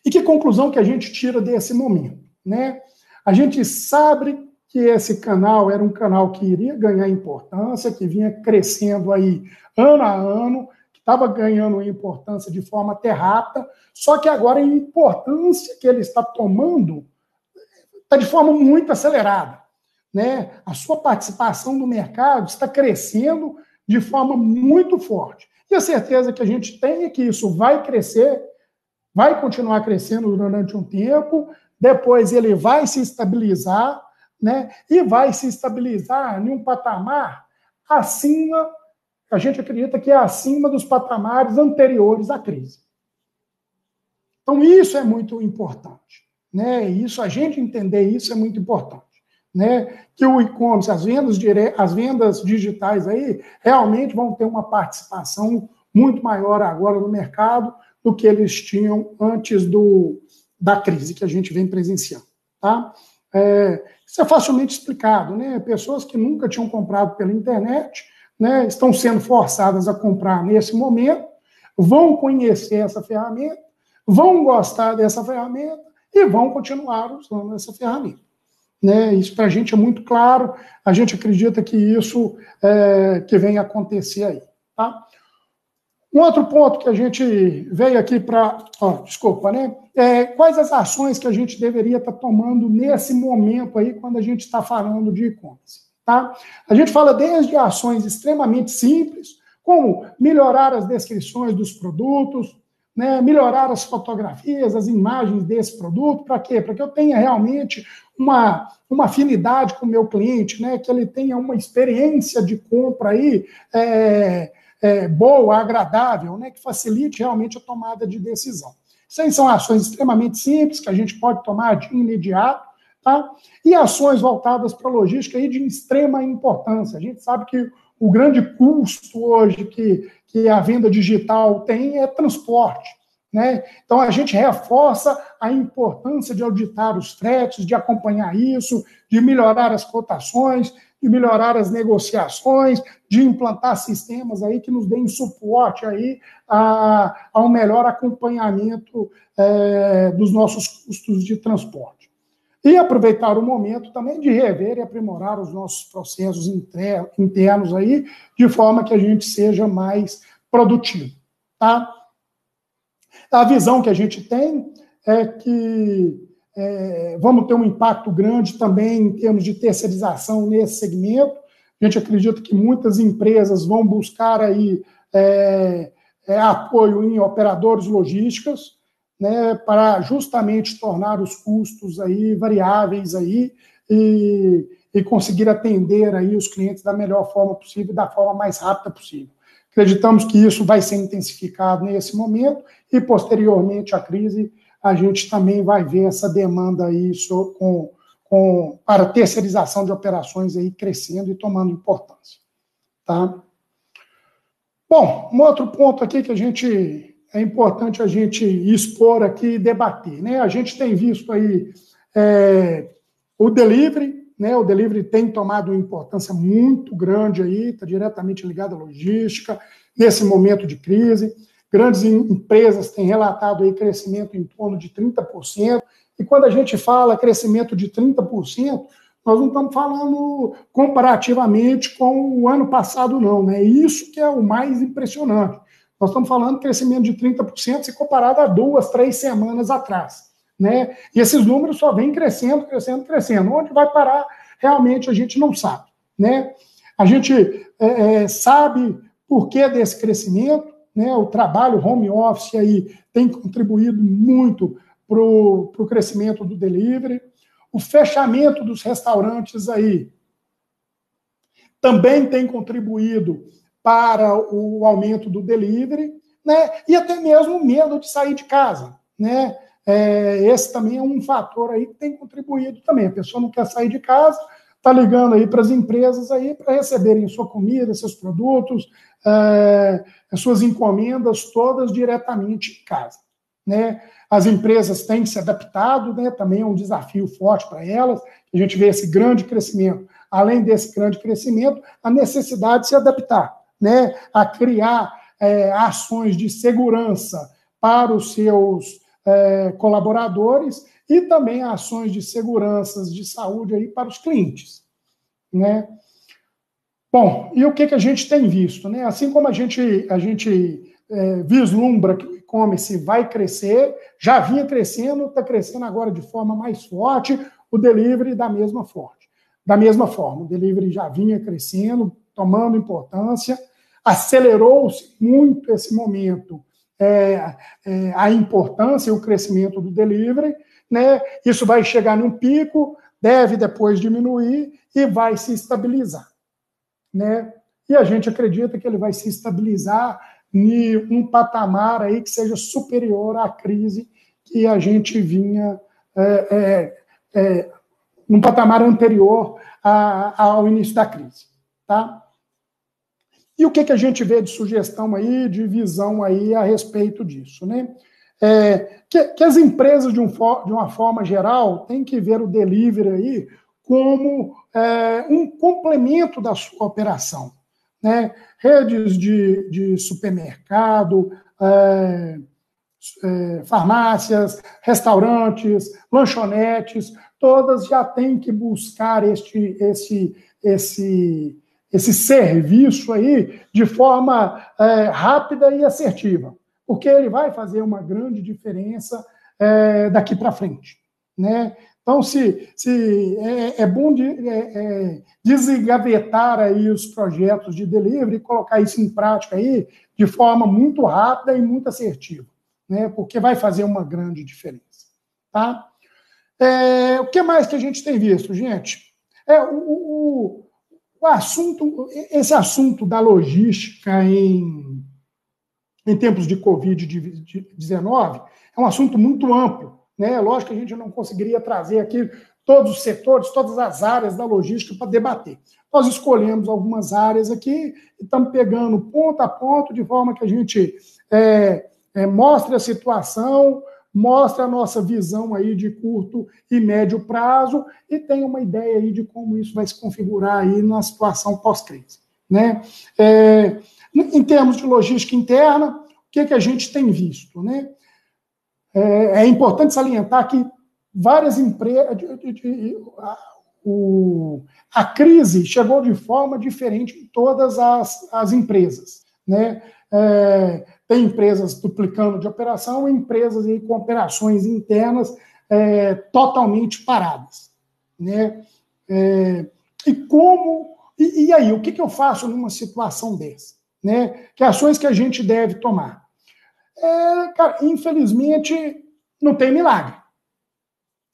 E que conclusão que a gente tira desse momento, né? A gente sabe que esse canal era um canal que iria ganhar importância, que vinha crescendo aí ano a ano, estava ganhando importância de forma até rápida, só que agora a importância que ele está tomando está de forma muito acelerada, né? A sua participação no mercado está crescendo de forma muito forte. E a certeza que a gente tem é que isso vai crescer, vai continuar crescendo durante um tempo, depois ele vai se estabilizar, né? E vai se estabilizar em um patamar acima, a gente acredita que é acima dos patamares anteriores à crise. Então, isso é muito importante, né? Isso, a gente entender isso é muito importante, né? Que o e-commerce, as vendas digitais aí, realmente vão ter uma participação muito maior agora no mercado do que eles tinham antes da crise que a gente vem presenciando, tá? Isso é facilmente explicado, né? Pessoas que nunca tinham comprado pela internet, né, estão sendo forçadas a comprar nesse momento, vão conhecer essa ferramenta, vão gostar dessa ferramenta e vão continuar usando essa ferramenta, né? Isso para a gente é muito claro, a gente acredita que isso que vem acontecer aí, tá? Um outro ponto que a gente veio aqui para... desculpa, né? Quais as ações que a gente deveria estar tomando nesse momento aí, quando a gente está falando de e-commerce? Tá? A gente fala desde ações extremamente simples, como melhorar as descrições dos produtos, né, melhorar as fotografias, as imagens desse produto, para quê? Para que eu tenha realmente uma afinidade com o meu cliente, né, que ele tenha uma experiência de compra aí, boa, agradável, né, que facilite realmente a tomada de decisão. Isso aí são ações extremamente simples, que a gente pode tomar de imediato, tá? E ações voltadas para a logística aí de extrema importância. A gente sabe que o grande custo hoje que a venda digital tem é transporte, né? Então, a gente reforça a importância de auditar os fretes, de acompanhar isso, de melhorar as cotações, de melhorar as negociações, de implantar sistemas aí que nos deem suporte aí ao melhor acompanhamento dos nossos custos de transporte. E aproveitar o momento também de rever e aprimorar os nossos processos internos aí, de forma que a gente seja mais produtivo, tá? A visão que a gente tem é que vamos ter um impacto grande também em termos de terceirização nesse segmento. A gente acredita que muitas empresas vão buscar aí apoio em operadores logísticos, né, para justamente tornar os custos aí variáveis aí e conseguir atender aí os clientes da melhor forma possível, da forma mais rápida possível. Acreditamos que isso vai ser intensificado nesse momento e, posteriormente à crise, a gente também vai ver essa demanda aí para terceirização de operações aí crescendo e tomando importância, tá? Bom, um outro ponto aqui que é importante a gente expor aqui e debater, né? A gente tem visto aí o delivery, né? O delivery tem tomado uma importância muito grande aí, está diretamente ligado à logística, nesse momento de crise. Grandes empresas têm relatado aí crescimento em torno de 30%, e quando a gente fala crescimento de 30%, nós não estamos falando comparativamente com o ano passado, não, né? Isso que é o mais impressionante. Nós estamos falando de crescimento de 30% se comparado a 2, 3 semanas atrás, né? E esses números só vêm crescendo, crescendo, crescendo. Onde vai parar, realmente, a gente não sabe, né? A gente sabe por que desse crescimento, né? O trabalho home office aí tem contribuído muito para o crescimento do delivery. O fechamento dos restaurantes aí também tem contribuído para o aumento do delivery, né? E até mesmo o medo de sair de casa, né? Esse também é um fator aí que tem contribuído também. A pessoa não quer sair de casa, está ligando aí para as empresas aí para receberem sua comida, seus produtos, as suas encomendas todas diretamente em casa, né? As empresas têm se adaptado, né? Também é um desafio forte para elas. A gente vê esse grande crescimento. Além desse grande crescimento, a necessidade de se adaptar, né? A criar ações de segurança para os seus colaboradores e também ações de segurança de saúde aí para os clientes, né? Bom, e o que a gente tem visto, né? Assim como a gente vislumbra que o e-commerce vai crescer, já vinha crescendo, está crescendo agora de forma mais forte, o delivery da mesma forma. O delivery já vinha crescendo, tomando importância, acelerou-se muito esse momento a importância e o crescimento do delivery, né? Isso vai chegar num pico, deve depois diminuir e vai se estabilizar, né? E a gente acredita que ele vai se estabilizar em um patamar aí que seja superior à crise que a gente vinha num patamar anterior ao início da crise, tá? E o que a gente vê de sugestão aí, de visão aí a respeito disso, né? Que as empresas, de uma forma geral, têm que ver o delivery aí como um complemento da sua operação, né? Redes de supermercado, farmácias, restaurantes, lanchonetes, todas já têm que buscar esse serviço aí de forma rápida e assertiva, porque ele vai fazer uma grande diferença daqui para frente, né? Então, é bom desengavetar aí os projetos de delivery e colocar isso em prática aí de forma muito rápida e muito assertiva, né? Porque vai fazer uma grande diferença, tá? O que mais que a gente tem visto, gente? Esse assunto da logística em tempos de Covid-19 é um assunto muito amplo, né? Lógico que a gente não conseguiria trazer aqui todos os setores, todas as áreas da logística para debater. Nós escolhemos algumas áreas aqui e estamos pegando ponto a ponto de forma que a gente mostre a situação, mostre a nossa visão aí de curto e médio prazo e tenha uma ideia aí de como isso vai se configurar aí na situação pós-crise, né? Em termos de logística interna, o que a gente tem visto, né? É importante salientar que várias empresas... A crise chegou de forma diferente em todas as empresas, né? Tem empresas duplicando de operação e empresas aí com operações internas totalmente paradas, né? E aí, o que eu faço numa situação dessa, né? Que ações que a gente deve tomar? Cara, infelizmente, não tem milagre,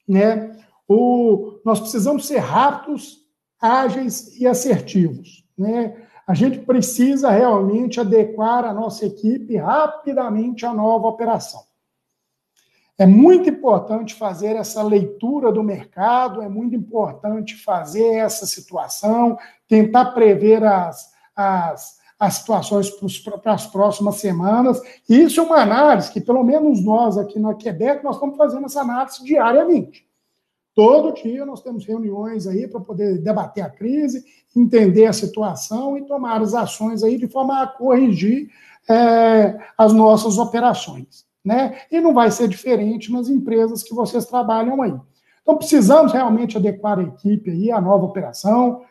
né? Nós precisamos ser rápidos, ágeis e assertivos, né? A gente precisa realmente adequar a nossa equipe rapidamente à nova operação. É muito importante fazer essa leitura do mercado, é muito importante fazer essa situação, tentar prever as situações para as próximas semanas. E isso é uma análise que, pelo menos nós aqui na Quebec, nós estamos fazendo essa análise diariamente. Todo dia nós temos reuniões aí para poder debater a crise, entender a situação e tomar as ações aí de forma a corrigir as nossas operações, né? E não vai ser diferente nas empresas que vocês trabalham aí. Então, precisamos realmente adequar a equipe aí à nova operação,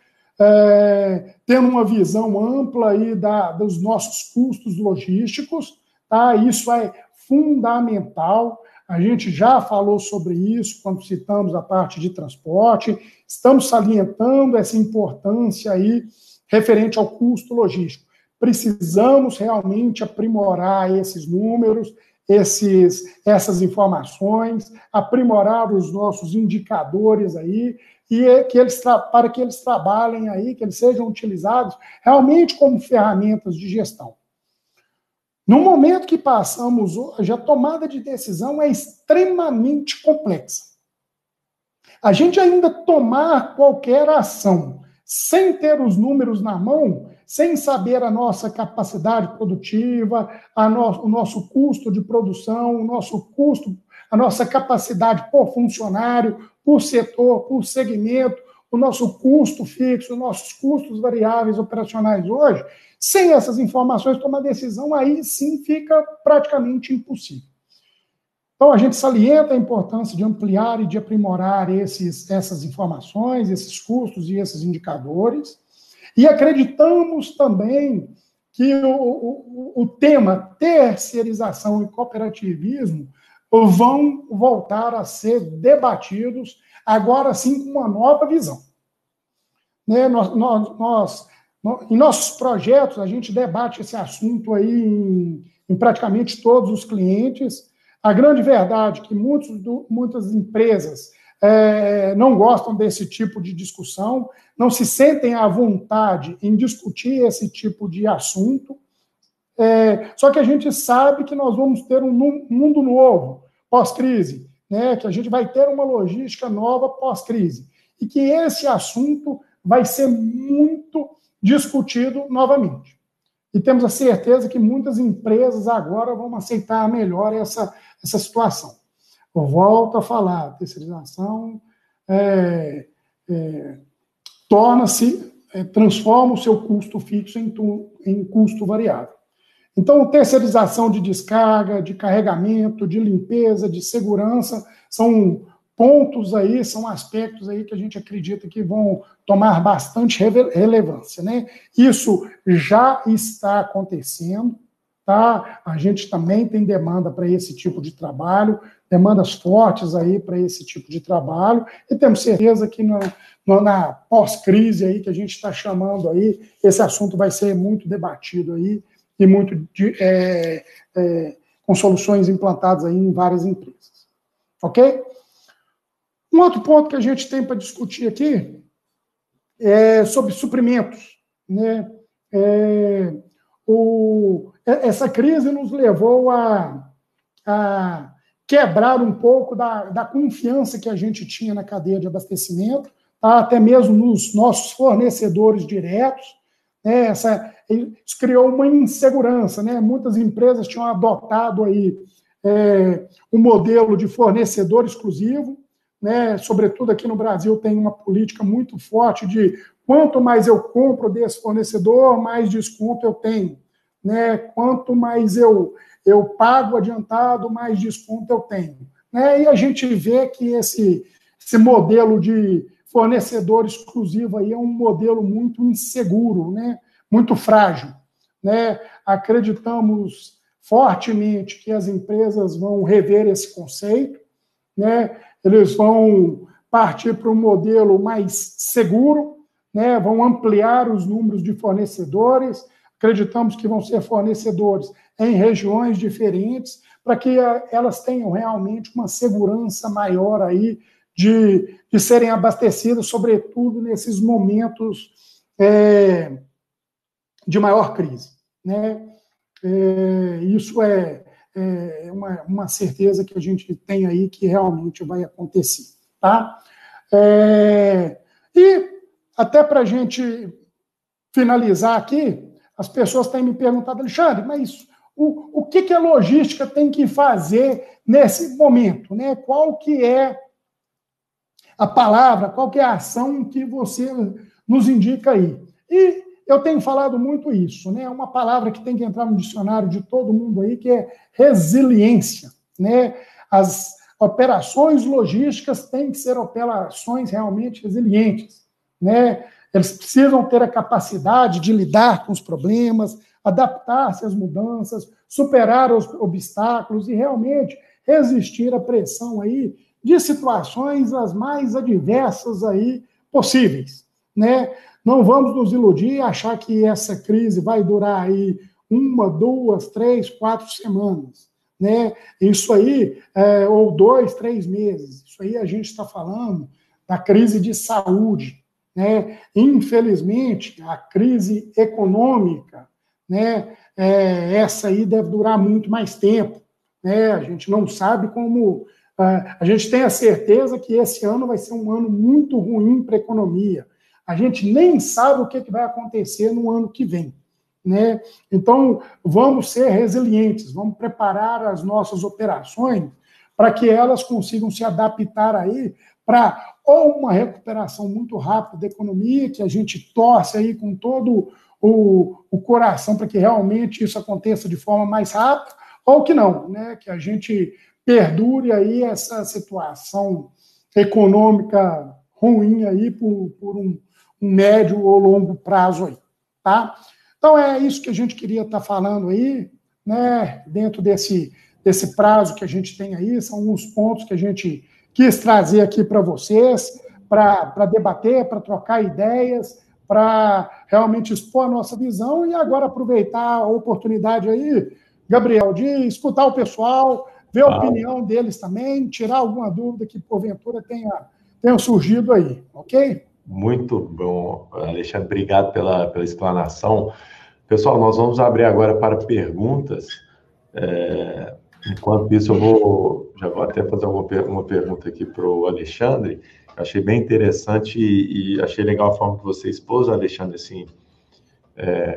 tendo uma visão ampla aí dos nossos custos logísticos, tá? Isso é fundamental. A gente já falou sobre isso quando citamos a parte de transporte, estamos salientando essa importância aí referente ao custo logístico. Precisamos realmente aprimorar esses números, essas informações, aprimorar os nossos indicadores aí, e para que eles trabalhem aí, que eles sejam utilizados realmente como ferramentas de gestão. No momento que passamos hoje, a tomada de decisão é extremamente complexa. A gente ainda tomar qualquer ação sem ter os números na mão, sem saber a nossa capacidade produtiva, o nosso custo de produção, o nosso custo, a nossa capacidade por funcionário, por setor, por segmento, o nosso custo fixo, os nossos custos variáveis operacionais hoje, sem essas informações, tomar decisão, aí sim fica praticamente impossível. Então, a gente salienta a importância de ampliar e de aprimorar essas informações, esses custos e esses indicadores, e acreditamos também que o tema terceirização e cooperativismo vão voltar a ser debatidos, agora sim com uma nova visão. Né? Em nossos projetos, a gente debate esse assunto aí em praticamente todos os clientes. A grande verdade é que muitas empresas não gostam desse tipo de discussão, não se sentem à vontade em discutir esse tipo de assunto. Só que a gente sabe que nós vamos ter um mundo novo, pós-crise, né? Que a gente vai ter uma logística nova pós-crise, e que esse assunto vai ser muito discutido novamente. E temos a certeza que muitas empresas agora vão aceitar melhor essa situação. Eu volto a falar, a terceirização transforma o seu custo fixo em custo variável. Então, terceirização de descarga, de carregamento, de limpeza, de segurança, são pontos aí, são aspectos aí que a gente acredita que vão tomar bastante relevância, né? Isso já está acontecendo, tá? A gente também tem demanda para esse tipo de trabalho, demandas fortes aí para esse tipo de trabalho, e temos certeza que na pós-crise aí que a gente está chamando aí, esse assunto vai ser muito debatido aí, e muito com soluções implantadas aí em várias empresas. Ok? Um outro ponto que a gente tem para discutir aqui é sobre suprimentos, né? Essa crise nos levou a quebrar um pouco da confiança que a gente tinha na cadeia de abastecimento, tá? Até mesmo nos nossos fornecedores diretos. Isso criou uma insegurança, né? Muitas empresas tinham adotado aí um modelo de fornecedor exclusivo, né? Sobretudo aqui no Brasil tem uma política muito forte de quanto mais eu compro desse fornecedor, mais desconto eu tenho, né? Quanto mais eu pago adiantado, mais desconto eu tenho, né? E a gente vê que esse modelo de fornecedor exclusivo aí é um modelo muito inseguro, né? Muito frágil, né? Acreditamos fortemente que as empresas vão rever esse conceito, né? Eles vão partir para um modelo mais seguro, né? Vão ampliar os números de fornecedores. Acreditamos que vão ser fornecedores em regiões diferentes, para que elas tenham realmente uma segurança maior aí de serem abastecidas, sobretudo nesses momentos de maior crise, né? Isso é uma certeza que a gente tem aí que realmente vai acontecer, tá? E até para a gente finalizar aqui, as pessoas têm me perguntado, Alexandre, mas o que a logística tem que fazer nesse momento, né? Qual que é a palavra, qual que é a ação que você nos indica aí? E eu tenho falado muito isso, né? Uma palavra que tem que entrar no dicionário de todo mundo aí, que é resiliência, né? As operações logísticas têm que ser operações realmente resilientes, né? Eles precisam ter a capacidade de lidar com os problemas, adaptar-se às mudanças, superar os obstáculos e realmente resistir à pressão aí de situações as mais adversas aí possíveis, né? Não vamos nos iludir e achar que essa crise vai durar aí 1, 2, 3, 4 semanas, né? Isso aí, ou 2, 3 meses. Isso aí a gente está falando da crise de saúde, né? Infelizmente, a crise econômica, né? Essa aí deve durar muito mais tempo, né? A gente não sabe como... A gente tem a certeza que esse ano vai ser um ano muito ruim para a economia. A gente nem sabe o que vai acontecer no ano que vem, né? Então, vamos ser resilientes, vamos preparar as nossas operações para que elas consigam se adaptar aí para ou uma recuperação muito rápida da economia, que a gente torce aí com todo o coração para que realmente isso aconteça de forma mais rápida, ou que não, né? Que a gente perdure aí essa situação econômica ruim aí por um médio ou longo prazo aí, tá? Então, é isso que a gente queria estar falando aí, né? Dentro desse prazo que a gente tem aí, são alguns pontos que a gente quis trazer aqui para vocês, para debater, para trocar ideias, para realmente expor a nossa visão e agora aproveitar a oportunidade aí, Gabriel, de escutar o pessoal, ver a opinião deles também, tirar alguma dúvida que porventura tenha surgido aí, ok? Muito bom, Alexandre, obrigado pela explanação. Pessoal, nós vamos abrir agora para perguntas. Enquanto isso, já vou até fazer uma pergunta aqui para o Alexandre. Achei bem interessante e achei legal a forma que você expôs, Alexandre, assim,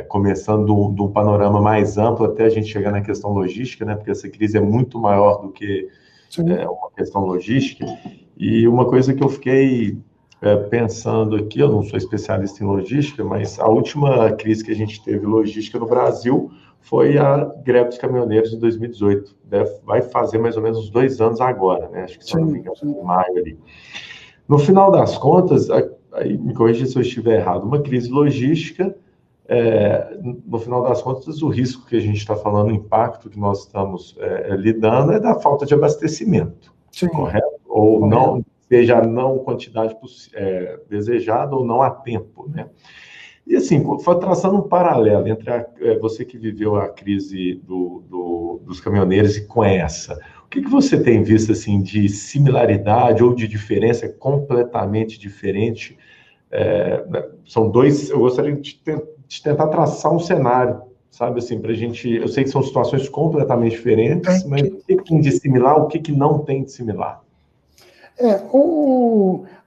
começando de um panorama mais amplo até a gente chegar na questão logística, né? Porque essa crise é muito maior do que uma questão logística. E uma coisa que eu fiquei pensando aqui, eu não sou especialista em logística, mas a última crise que a gente teve logística no Brasil foi a greve dos caminhoneiros de 2018. Vai fazer mais ou menos uns 2 anos agora, né? Acho que, se não me engano, em maio ali. No final das contas, aí me corrija se eu estiver errado, uma crise logística, no final das contas, o risco que a gente está falando, o impacto que nós estamos lidando é da falta de abastecimento, correto? Ou correto. Não, seja não quantidade desejada ou não a tempo, né? E assim, traçando um paralelo entre você que viveu a crise dos caminhoneiros e com essa, o que você tem visto assim de similaridade ou de diferença completamente diferente? São dois, eu gostaria de tentar traçar um cenário, sabe, assim, para a gente, eu sei que são situações completamente diferentes, mas o que tem de similar, o que não tem de similar?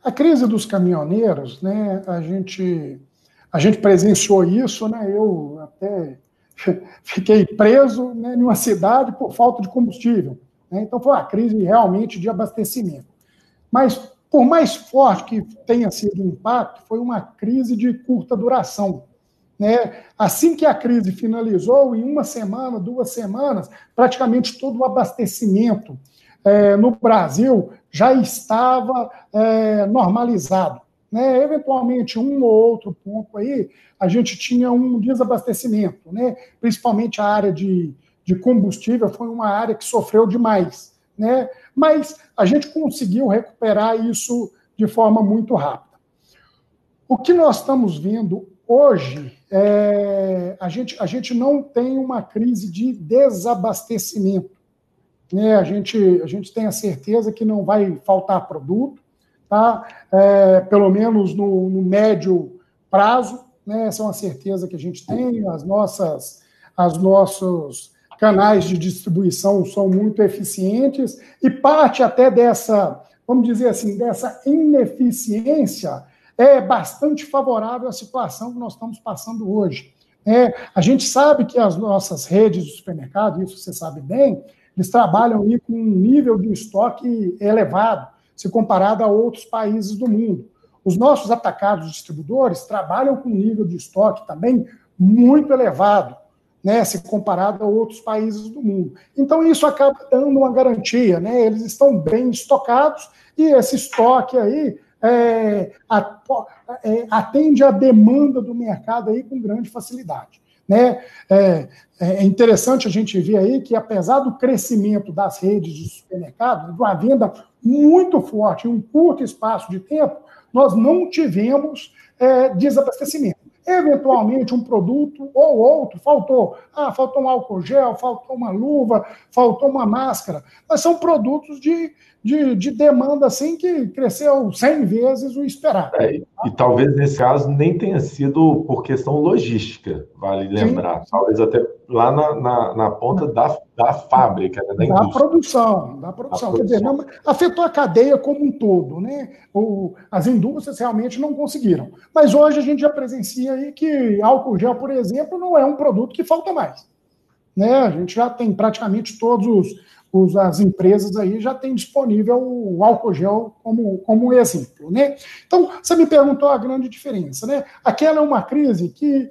A crise dos caminhoneiros, né, a gente presenciou isso, né, eu até fiquei preso, né, em uma cidade por falta de combustível, né, então foi uma crise realmente de abastecimento. Mas, por mais forte que tenha sido o impacto, foi uma crise de curta duração, né? Assim que a crise finalizou, em 1 semana, 2 semanas, praticamente todo o abastecimento no Brasil já estava normalizado, né? Eventualmente, um ou outro ponto aí, a gente tinha um desabastecimento, né? Principalmente a área de combustível foi uma área que sofreu demais, né? Mas a gente conseguiu recuperar isso de forma muito rápida. O que nós estamos vendo hoje, a gente não tem uma crise de desabastecimento, né? A gente tem a certeza que não vai faltar produto, tá? Pelo menos no médio prazo, né? Essa é uma certeza que a gente tem. Os nossos canais de distribuição são muito eficientes e parte até dessa, vamos dizer assim, dessa ineficiência é bastante favorável à situação que nós estamos passando hoje. A gente sabe que as nossas redes de supermercado, isso você sabe bem, eles trabalham aí com um nível de estoque elevado, se comparado a outros países do mundo. Os nossos atacados distribuidores trabalham com um nível de estoque também muito elevado, né, se comparado a outros países do mundo. Então, isso acaba dando uma garantia, né? Eles estão bem estocados e esse estoque aí atende à demanda do mercado aí com grande facilidade. né? É interessante a gente ver aí que, apesar do crescimento das redes de supermercados, de uma venda muito forte em um curto espaço de tempo, nós não tivemos desabastecimento. Eventualmente, um produto ou outro faltou. Faltou um álcool gel, faltou uma luva, faltou uma máscara. Mas são produtos de demanda assim, que cresceu 100 vezes o esperado. E talvez, nesse caso, nem tenha sido por questão logística, vale lembrar. Sim. Talvez até lá na ponta da fábrica, né, da indústria. Da produção. Quer dizer, não, afetou a cadeia como um todo, né? As indústrias realmente não conseguiram. Mas hoje a gente já presencia aí que álcool gel, por exemplo, não é um produto que falta mais. Né? A gente já tem praticamente todos as empresas aí já têm disponível o álcool gel como um exemplo, né? Então, você me perguntou a grande diferença, né? Aquela é uma crise que,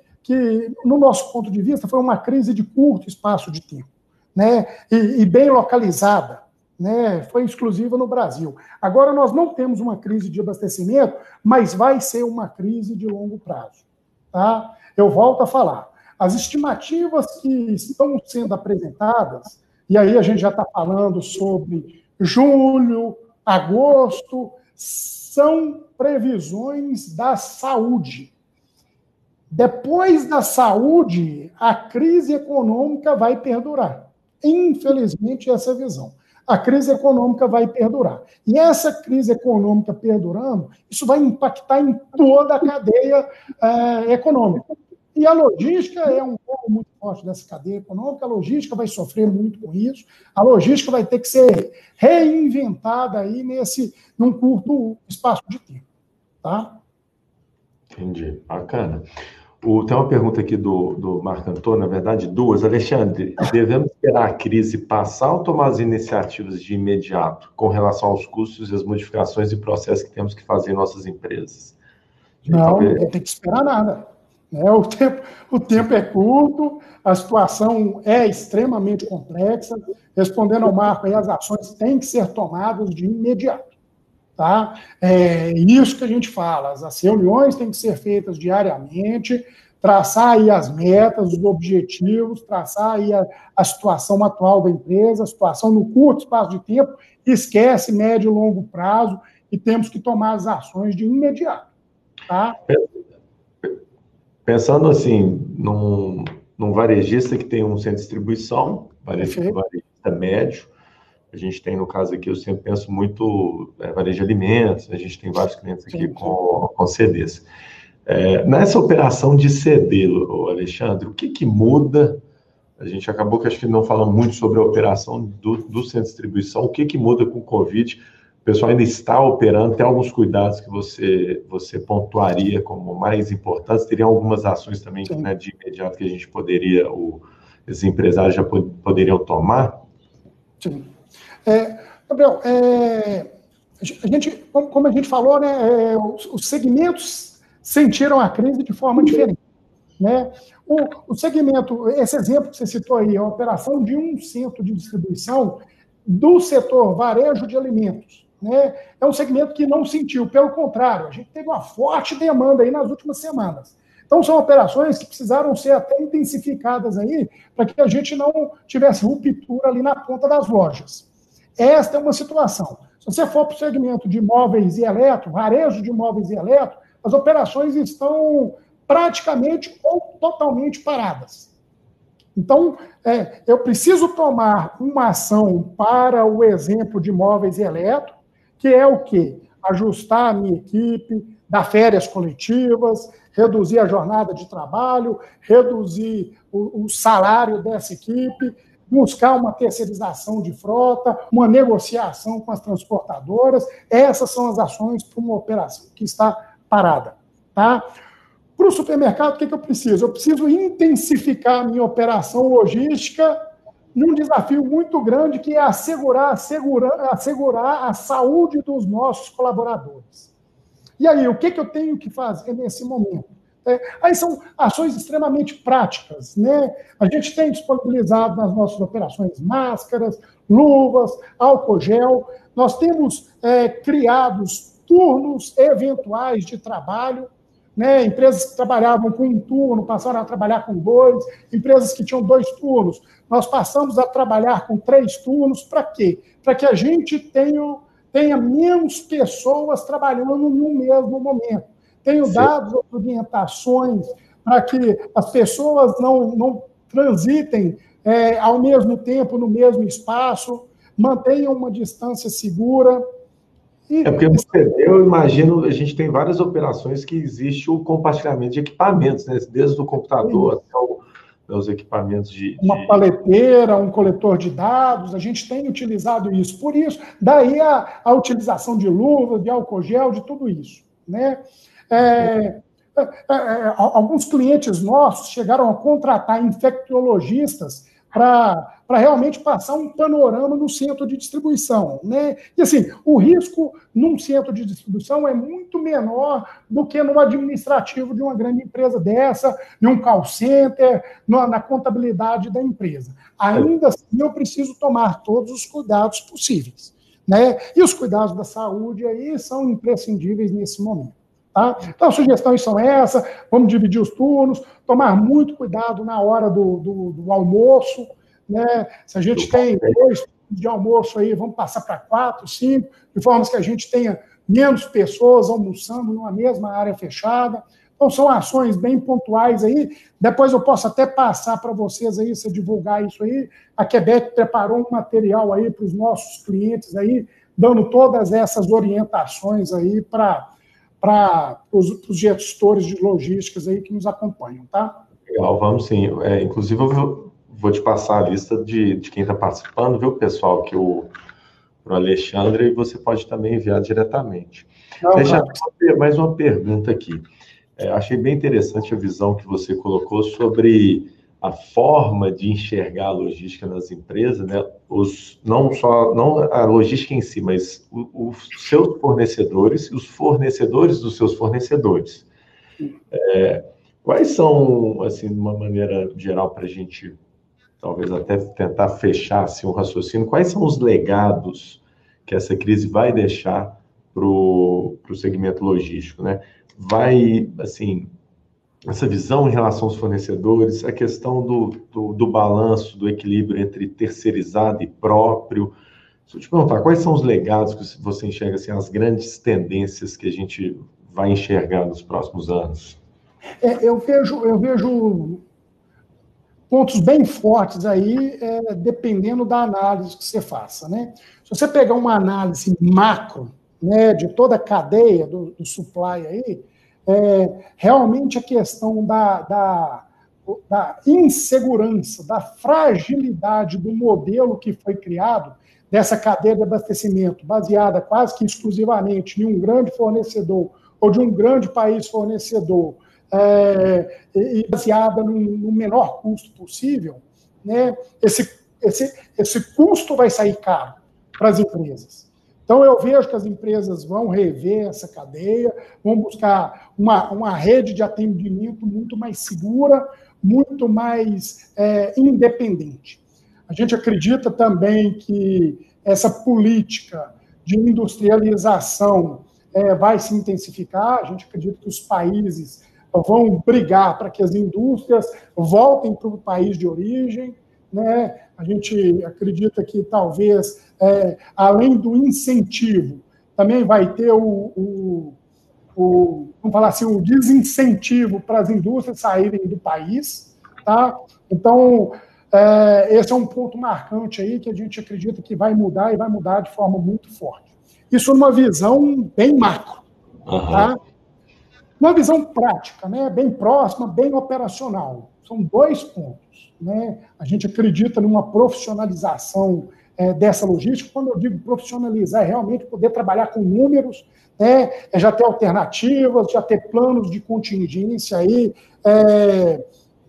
no nosso ponto de vista, foi uma crise de curto espaço de tempo, né? E bem localizada, né? Foi exclusiva no Brasil. Agora, nós não temos uma crise de abastecimento, mas vai ser uma crise de longo prazo, tá? Eu volto a falar. As estimativas que estão sendo apresentadas, e aí a gente já está falando sobre julho, agosto, são previsões da saúde. Depois da saúde, a crise econômica vai perdurar. Infelizmente, essa é a visão. A crise econômica vai perdurar. E essa crise econômica perdurando, isso vai impactar em toda a cadeia econômica. E a logística é um ponto muito forte dessa cadeia econômica, a logística vai sofrer muito com isso, a logística vai ter que ser reinventada aí num curto espaço de tempo. Tá? Entendi, bacana. Tem uma pergunta aqui do Marco Antônio, na verdade, duas. Alexandre, devemos esperar a crise passar ou tomar as iniciativas de imediato com relação aos custos e as modificações e processos que temos que fazer em nossas empresas? Não tem que esperar nada. O tempo é curto, a situação é extremamente complexa. Respondendo ao Marco, aí, as ações têm que ser tomadas de imediato. Tá? É isso que a gente fala. As reuniões têm que ser feitas diariamente, traçar aí as metas, os objetivos, traçar aí a situação atual da empresa, a situação no curto espaço de tempo, esquece médio e longo prazo, e temos que tomar as ações de imediato. Tá? Pensando assim, num varejista que tem um centro de distribuição, varejista médio, a gente tem, no caso aqui, eu sempre penso muito varejo de alimentos, a gente tem vários clientes aqui com CDs. Nessa operação de CD, Alexandre, o que muda? A gente acabou que acho que não falamos muito sobre a operação do centro de distribuição, o que muda com o Covid? O pessoal ainda está operando, tem alguns cuidados que você pontuaria como mais importantes, teriam algumas ações também, né, de imediato que a gente poderia, os empresários já poderiam tomar? Sim. Gabriel, como a gente falou, né, os segmentos sentiram a crise de forma diferente. Né? O segmento, esse exemplo que você citou aí, a operação de um centro de distribuição do setor varejo de alimentos, né? É um segmento que não sentiu, pelo contrário, a gente teve uma forte demanda aí nas últimas semanas. Então, são operações que precisaram ser até intensificadas aí, para que a gente não tivesse ruptura ali na ponta das lojas. Esta é uma situação. Se você for para o segmento de móveis e eletro, varejo de móveis e eletro, as operações estão praticamente ou totalmente paradas. Então, eu preciso tomar uma ação para o exemplo de móveis e eletro, que é o quê? Ajustar a minha equipe, dar férias coletivas, reduzir a jornada de trabalho, reduzir o salário dessa equipe, buscar uma terceirização de frota, uma negociação com as transportadoras. Essas são as ações para uma operação que está parada. Tá? Para o supermercado, o que eu preciso? Eu preciso intensificar a minha operação logística num desafio muito grande, que é assegurar a saúde dos nossos colaboradores. E aí, o que eu tenho que fazer nesse momento? Aí são ações extremamente práticas, né? A gente tem disponibilizado nas nossas operações máscaras, luvas, álcool gel. Nós temos criados turnos eventuais de trabalho, né? Empresas que trabalhavam com um turno passaram a trabalhar com 2, empresas que tinham 2 turnos, nós passamos a trabalhar com 3 turnos. Para quê? Para que a gente tenha menos pessoas trabalhando no mesmo momento. Tenho dado orientações para que as pessoas não transitem ao mesmo tempo no mesmo espaço, mantenham uma distância segura. Porque eu imagino, a gente tem várias operações que existe o compartilhamento de equipamentos, né? Desde o computador até os equipamentos uma paleteira, um coletor de dados, a gente tem utilizado isso. Por isso, daí a utilização de luva, de álcool gel, de tudo isso, né? Alguns clientes nossos chegaram a contratar infectologistas para realmente passar um panorama no centro de distribuição, né? E assim, o risco num centro de distribuição é muito menor do que no administrativo de uma grande empresa dessa, em um call center, na contabilidade da empresa. Ainda assim, eu preciso tomar todos os cuidados possíveis, né? E os cuidados da saúde aí são imprescindíveis nesse momento. Tá? Então, as sugestões são essas, vamos dividir os turnos, tomar muito cuidado na hora do almoço, né? Se a gente tem 2 turnos de almoço aí, vamos passar para 4, 5, de forma que a gente tenha menos pessoas almoçando numa mesma área fechada. Então, são ações bem pontuais aí. Depois eu posso até passar para vocês aí, se divulgar isso aí. A Quebec preparou um material aí para os nossos clientes aí, dando todas essas orientações aí para os gestores de logísticas aí que nos acompanham, tá? Legal, vamos sim. Inclusive, eu vou te passar a lista de quem está participando, viu, pessoal? Que o Alexandre, você pode também enviar diretamente. Deixa mais uma pergunta aqui. Achei bem interessante a visão que você colocou sobre a forma de enxergar a logística nas empresas, né? Não a logística em si, mas os seus fornecedores e os fornecedores dos seus fornecedores. Quais são, assim, de uma maneira geral, para a gente talvez até tentar fechar assim, um raciocínio, quais são os legados que essa crise vai deixar para o segmento logístico, né? Vai, assim, essa visão em relação aos fornecedores, a questão do balanço, do equilíbrio entre terceirizado e próprio. Se eu te perguntar, quais são os legados que você enxerga, assim, as grandes tendências que a gente vai enxergar nos próximos anos? Eu vejo pontos bem fortes aí, dependendo da análise que você faça, né? Se você pegar uma análise macro, né, de toda a cadeia do supply aí, realmente a questão da insegurança, da fragilidade do modelo que foi criado, dessa cadeia de abastecimento, baseada quase que exclusivamente em um grande fornecedor ou de um grande país fornecedor, e baseada no menor custo possível, né, esse custo vai sair caro para as empresas. Então, eu vejo que as empresas vão rever essa cadeia, vão buscar uma rede de atendimento muito mais segura, muito mais independente. A gente acredita também que essa política de industrialização vai se intensificar. A gente acredita que os países vão brigar para que as indústrias voltem para o país de origem, né? A gente acredita que talvez, além do incentivo, também vai ter vamos falar assim, o desincentivo para as indústrias saírem do país, tá? Então, esse é um ponto marcante aí que a gente acredita que vai mudar e vai mudar de forma muito forte. Isso numa visão bem macro, tá? Uma visão prática, né? Bem próxima, bem operacional. São 2 pontos, né? A gente acredita numa profissionalização dessa logística. Quando eu digo profissionalizar, é realmente poder trabalhar com números, né? Já ter alternativas, já ter planos de contingência aí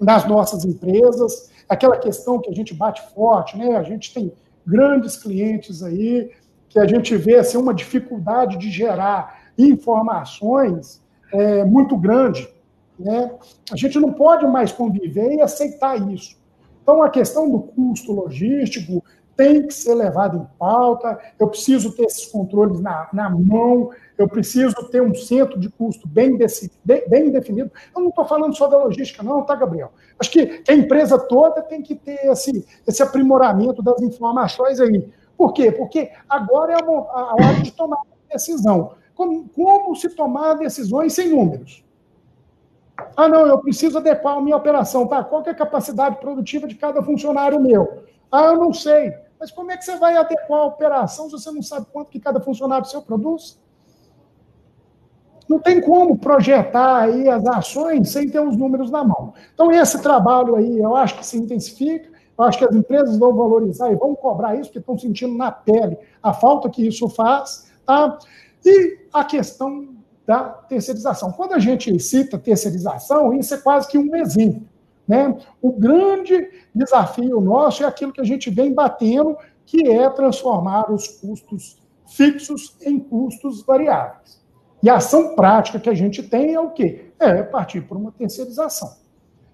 nas nossas empresas. Aquela questão que a gente bate forte, né? A gente tem grandes clientes aí que a gente vê assim, uma dificuldade de gerar informações muito grande, né? A gente não pode mais conviver e aceitar isso. Então, a questão do custo logístico tem que ser levado em pauta, eu preciso ter esses controles na mão, eu preciso ter um centro de custo bem definido. Eu não estou falando só da logística, não, tá, Gabriel? Acho que a empresa toda tem que ter esse aprimoramento das informações aí. Por quê? Porque agora é a hora de tomar decisão. Como se tomar decisões sem números? Ah, não, eu preciso adequar a minha operação. Tá? Qual que é a capacidade produtiva de cada funcionário meu? Ah, eu não sei. Mas como é que você vai adequar a operação se você não sabe quanto que cada funcionário seu produz? Não tem como projetar aí as ações sem ter os números na mão. Então, esse trabalho aí, eu acho que se intensifica, eu acho que as empresas vão valorizar e vão cobrar isso, porque estão sentindo na pele a falta que isso faz. Tá? E a questão da terceirização. Quando a gente cita terceirização, isso é quase que um exemplo. Né? O grande desafio nosso é aquilo que a gente vem batendo, que é transformar os custos fixos em custos variáveis. E a ação prática que a gente tem é o quê? É partir por uma terceirização.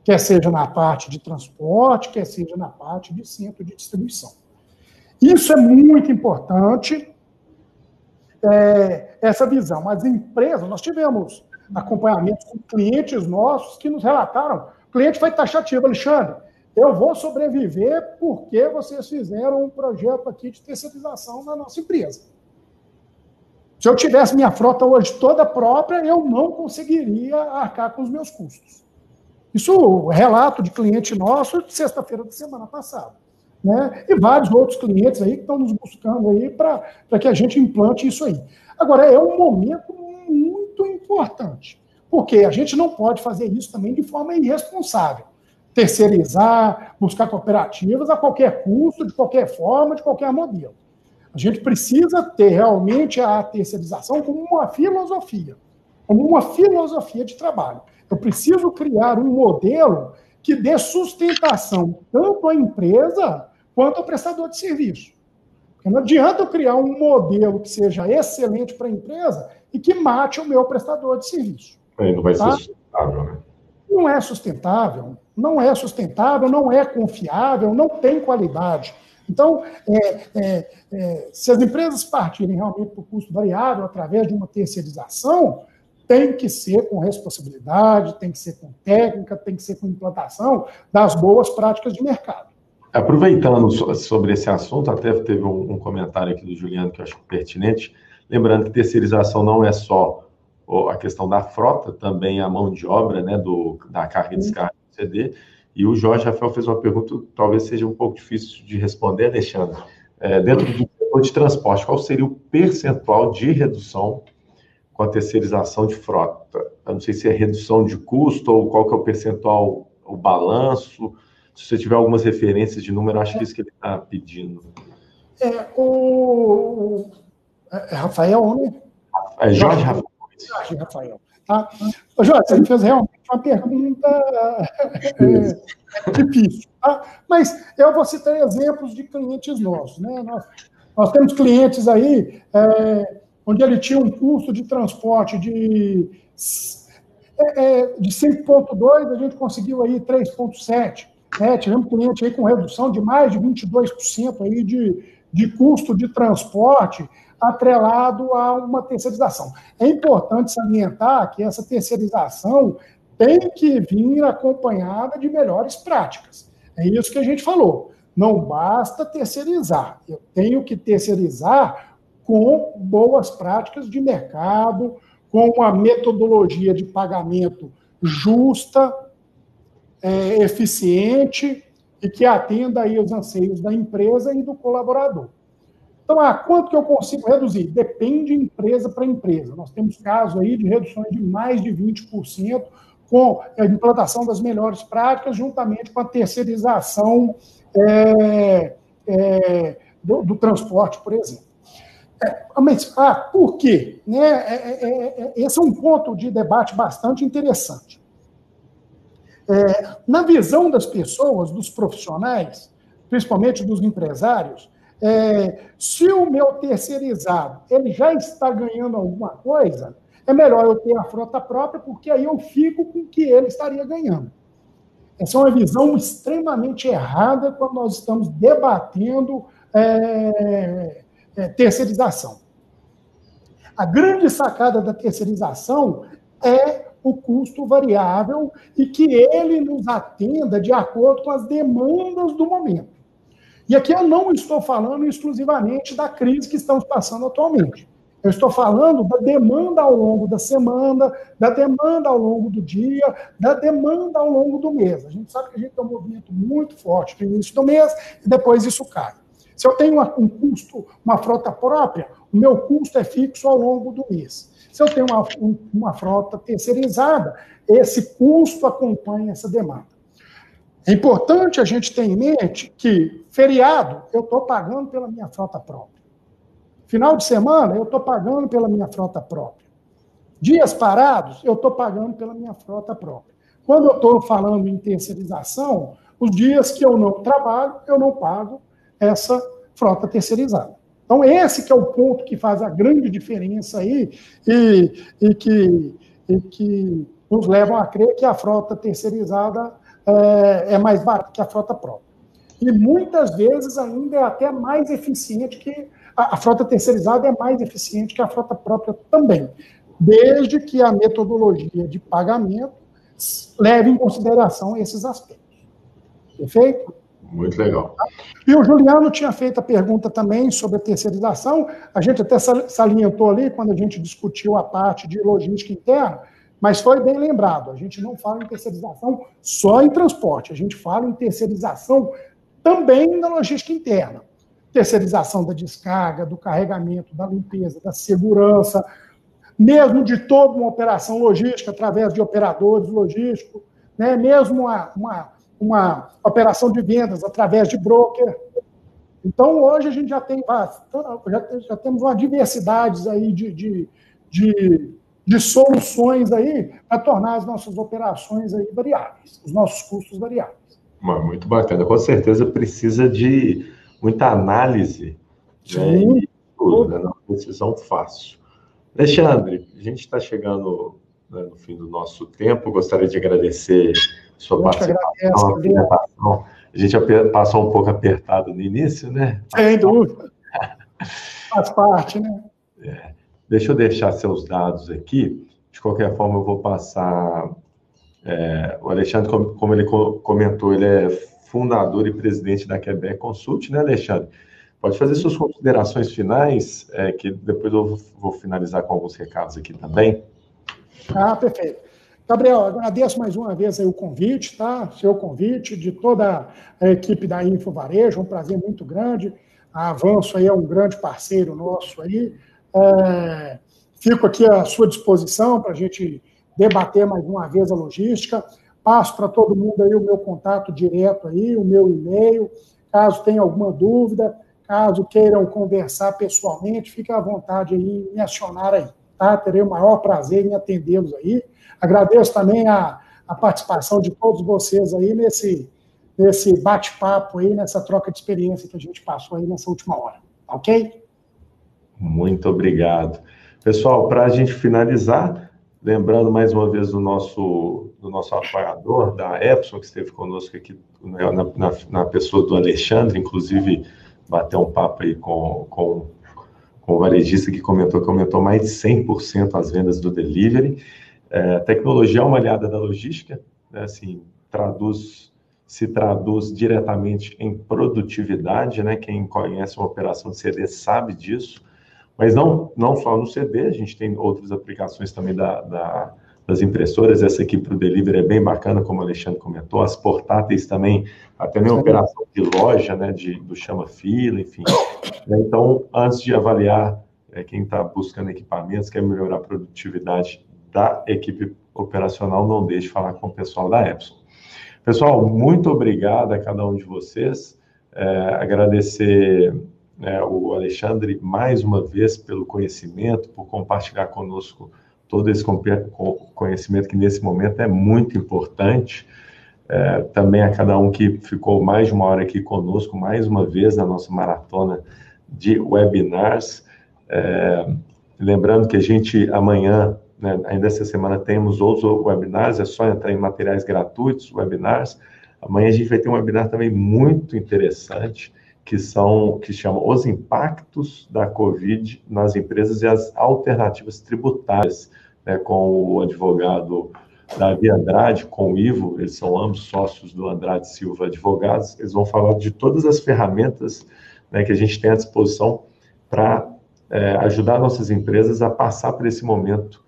Quer seja na parte de transporte, quer seja na parte de centro de distribuição. Isso é muito importante, essa visão. As empresas, nós tivemos acompanhamento com clientes nossos que nos relataram, o cliente foi taxativo, Alexandre, eu vou sobreviver porque vocês fizeram um projeto aqui de terceirização na nossa empresa. Se eu tivesse minha frota hoje toda própria, eu não conseguiria arcar com os meus custos. Isso é relato de cliente nosso de sexta-feira da semana passada. Né? E vários outros clientes aí que estão nos buscando aí para que a gente implante isso aí. Agora, é um momento muito importante, porque a gente não pode fazer isso também de forma irresponsável. Terceirizar, buscar cooperativas a qualquer custo, de qualquer forma, de qualquer modelo. A gente precisa ter realmente a terceirização como uma filosofia de trabalho. Eu preciso criar um modelo que dê sustentação tanto à empresa quanto ao prestador de serviço. Porque não adianta eu criar um modelo que seja excelente para a empresa e que mate o meu prestador de serviço. Aí não vai ser sustentável, né? Não é sustentável, não é confiável, não tem qualidade. Então, se as empresas partirem realmente para o custo variável através de uma terceirização, tem que ser com responsabilidade, tem que ser com técnica, tem que ser com implantação das boas práticas de mercado. Aproveitando sobre esse assunto, até teve um comentário aqui do Juliano que eu acho pertinente, lembrando que terceirização não é só a questão da frota, também a mão de obra, né, da carga e descarga do CD. E o Jorge Rafael fez uma pergunta que talvez seja um pouco difícil de responder, Alexandre. Dentro do setor de transporte, qual seria o percentual de redução com a terceirização de frota? Eu não sei se é redução de custo ou qual que é o percentual, o balanço. Se você tiver algumas referências de número, acho que é isso que ele está pedindo. Rafael, né? Jorge Rafael. Jorge Rafael. Tá? Jorge, você me fez realmente uma pergunta difícil. Tá? Mas eu vou citar exemplos de clientes nossos. Né? Nós temos clientes aí onde ele tinha um custo de transporte de 5,2, a gente conseguiu aí 3,7. Né? Tivemos cliente aí com redução de mais de 22% aí de custo de transporte atrelado a uma terceirização. É importante salientar que essa terceirização tem que vir acompanhada de melhores práticas. É isso que a gente falou. Não basta terceirizar. Eu tenho que terceirizar com boas práticas de mercado, com uma metodologia de pagamento justa, eficiente e que atenda aí os anseios da empresa e do colaborador. Então, quanto que eu consigo reduzir? Depende de empresa para empresa. Nós temos casos aí de reduções de mais de 20% com a implantação das melhores práticas, juntamente com a terceirização do transporte, por exemplo. Mas, por quê? Esse é um ponto de debate bastante interessante. Na visão das pessoas, dos profissionais, principalmente dos empresários, se o meu terceirizado ele já está ganhando alguma coisa, é melhor eu ter a frota própria, porque aí eu fico com o que ele estaria ganhando. Essa é uma visão extremamente errada quando nós estamos debatendo terceirização. A grande sacada da terceirização é o custo variável e que ele nos atenda de acordo com as demandas do momento. E aqui eu não estou falando exclusivamente da crise que estamos passando atualmente. Eu estou falando da demanda ao longo da semana, da demanda ao longo do dia, da demanda ao longo do mês. A gente sabe que a gente tem um movimento muito forte no início do mês e depois isso cai. Se eu tenho um custo, uma frota própria, o meu custo é fixo ao longo do mês. Se eu tenho uma frota terceirizada, esse custo acompanha essa demanda. É importante a gente ter em mente que feriado eu estou pagando pela minha frota própria. Final de semana eu estou pagando pela minha frota própria. Dias parados eu estou pagando pela minha frota própria. Quando eu estou falando em terceirização, os dias que eu não trabalho, eu não pago essa frota terceirizada. Então, esse que é o ponto que faz a grande diferença aí e que nos levam a crer que a frota terceirizada é mais barata que a frota própria. E muitas vezes ainda é até mais eficiente que a frota terceirizada é mais eficiente que a frota própria também, desde que a metodologia de pagamento leve em consideração esses aspectos. Perfeito? Muito legal. E o Juliano tinha feito a pergunta também sobre a terceirização. A gente até salientou ali quando a gente discutiu a parte de logística interna, mas foi bem lembrado. A gente não fala em terceirização só em transporte, a gente fala em terceirização também na logística interna. Terceirização da descarga, do carregamento, da limpeza, da segurança, mesmo de toda uma operação logística através de operadores logísticos, né? Mesmo uma operação de vendas através de broker. Então, hoje a gente já temos uma diversidade aí de soluções aí para tornar as nossas operações aí variáveis, os nossos custos variáveis. Muito bacana. Com certeza precisa de muita análise, né, e tudo, né, uma decisão fácil. Alexandre, a gente está chegando, né, no fim do nosso tempo. Gostaria de agradecer sua participação, apresentação. A gente passou um pouco apertado no início, né? Sem dúvida. Faz parte, né? Deixa eu deixar seus dados aqui. De qualquer forma, eu vou passar... o Alexandre, como ele comentou, ele é fundador e presidente da Quebec Consult, né, Alexandre? Pode fazer suas considerações finais, que depois eu vou finalizar com alguns recados aqui também. Perfeito. Gabriel, agradeço mais uma vez aí o convite, tá? Seu convite, de toda a equipe da Info Varejo, um prazer muito grande. A Avanço aí é um grande parceiro nosso aí. Fico aqui à sua disposição para a gente debater mais uma vez a logística. Passo para todo mundo aí o meu contato direto aí, o meu e-mail, caso tenha alguma dúvida, caso queiram conversar pessoalmente, fique à vontade aí em me acionar aí, tá? Terei o maior prazer em atendê-los aí. Agradeço também a participação de todos vocês aí nesse bate-papo aí, nessa troca de experiência que a gente passou aí nessa última hora, ok? Muito obrigado. Pessoal, para a gente finalizar, lembrando mais uma vez do nosso apoiador, da Epson, que esteve conosco aqui na pessoa do Alexandre, inclusive bateu um papo aí com o varejista que aumentou mais de 100% as vendas do delivery. Tecnologia é uma aliada da logística, né? Assim, se traduz diretamente em produtividade, né? Quem conhece uma operação de CD sabe disso. Mas não só no CD, a gente tem outras aplicações também das impressoras. Essa aqui para o delivery é bem bacana, como o Alexandre comentou. As portáteis também, até nem operação de loja, né, do chama-fila, enfim. Então, antes de avaliar quem está buscando equipamentos, quer melhorar a produtividade da equipe operacional, não deixe de falar com o pessoal da Epson. Pessoal, muito obrigado a cada um de vocês. Agradecer... o Alexandre, mais uma vez, pelo conhecimento, por compartilhar conosco todo esse conhecimento que, nesse momento, é muito importante. Também a cada um que ficou mais de uma hora aqui conosco, mais uma vez, na nossa maratona de webinars. Lembrando que a gente, amanhã, né, ainda essa semana, temos outros webinars, é só entrar em materiais gratuitos, webinars. Amanhã a gente vai ter um webinar também muito interessante, que chamam Os Impactos da Covid nas Empresas e as Alternativas Tributárias, né, com o advogado Davi Andrade, com o Ivo, eles são ambos sócios do Andrade Silva Advogados. Eles vão falar de todas as ferramentas, né, que a gente tem à disposição para ajudar nossas empresas a passar por esse momento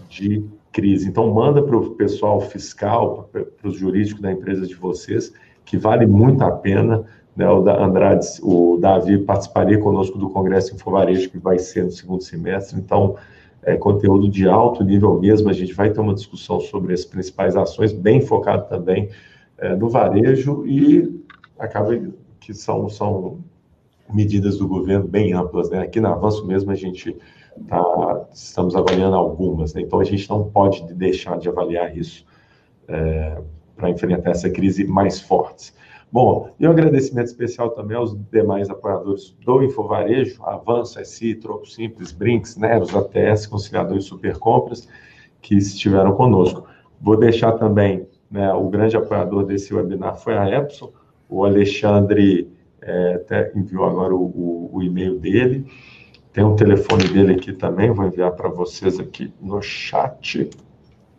de crise. Então, manda para o pessoal fiscal, para os jurídicos da empresa de vocês, que vale muito a pena, né? O Davi participaria conosco do Congresso Infovarejo, que vai ser no segundo semestre. Então, é conteúdo de alto nível mesmo. A gente vai ter uma discussão sobre as principais ações, bem focado também no varejo, e acaba que são medidas do governo bem amplas, né? Aqui na Avanço mesmo estamos avaliando algumas, né? Então a gente não pode deixar de avaliar isso para enfrentar essa crise mais fortes. Bom, e um agradecimento especial também aos demais apoiadores do Infovarejo, Avanço, SI, Troco Simples, Brinks, Neros, ATS, Conciliador e Supercompras, que estiveram conosco. Vou deixar também, né, o grande apoiador desse webinar foi a Epson, o Alexandre até enviou agora o e-mail dele, tem um telefone dele aqui também, vou enviar para vocês aqui no chat,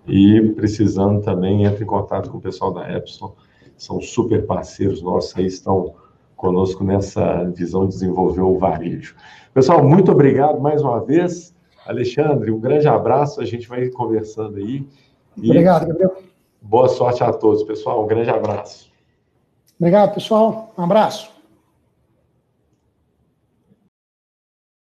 e precisando também, entre em contato com o pessoal da Epson, são super parceiros nossos, aí estão conosco nessa visão de desenvolver o varejo. Pessoal, muito obrigado mais uma vez. Alexandre, um grande abraço, a gente vai conversando aí. Obrigado, Gabriel. Boa sorte a todos, pessoal, um grande abraço. Obrigado, pessoal, um abraço.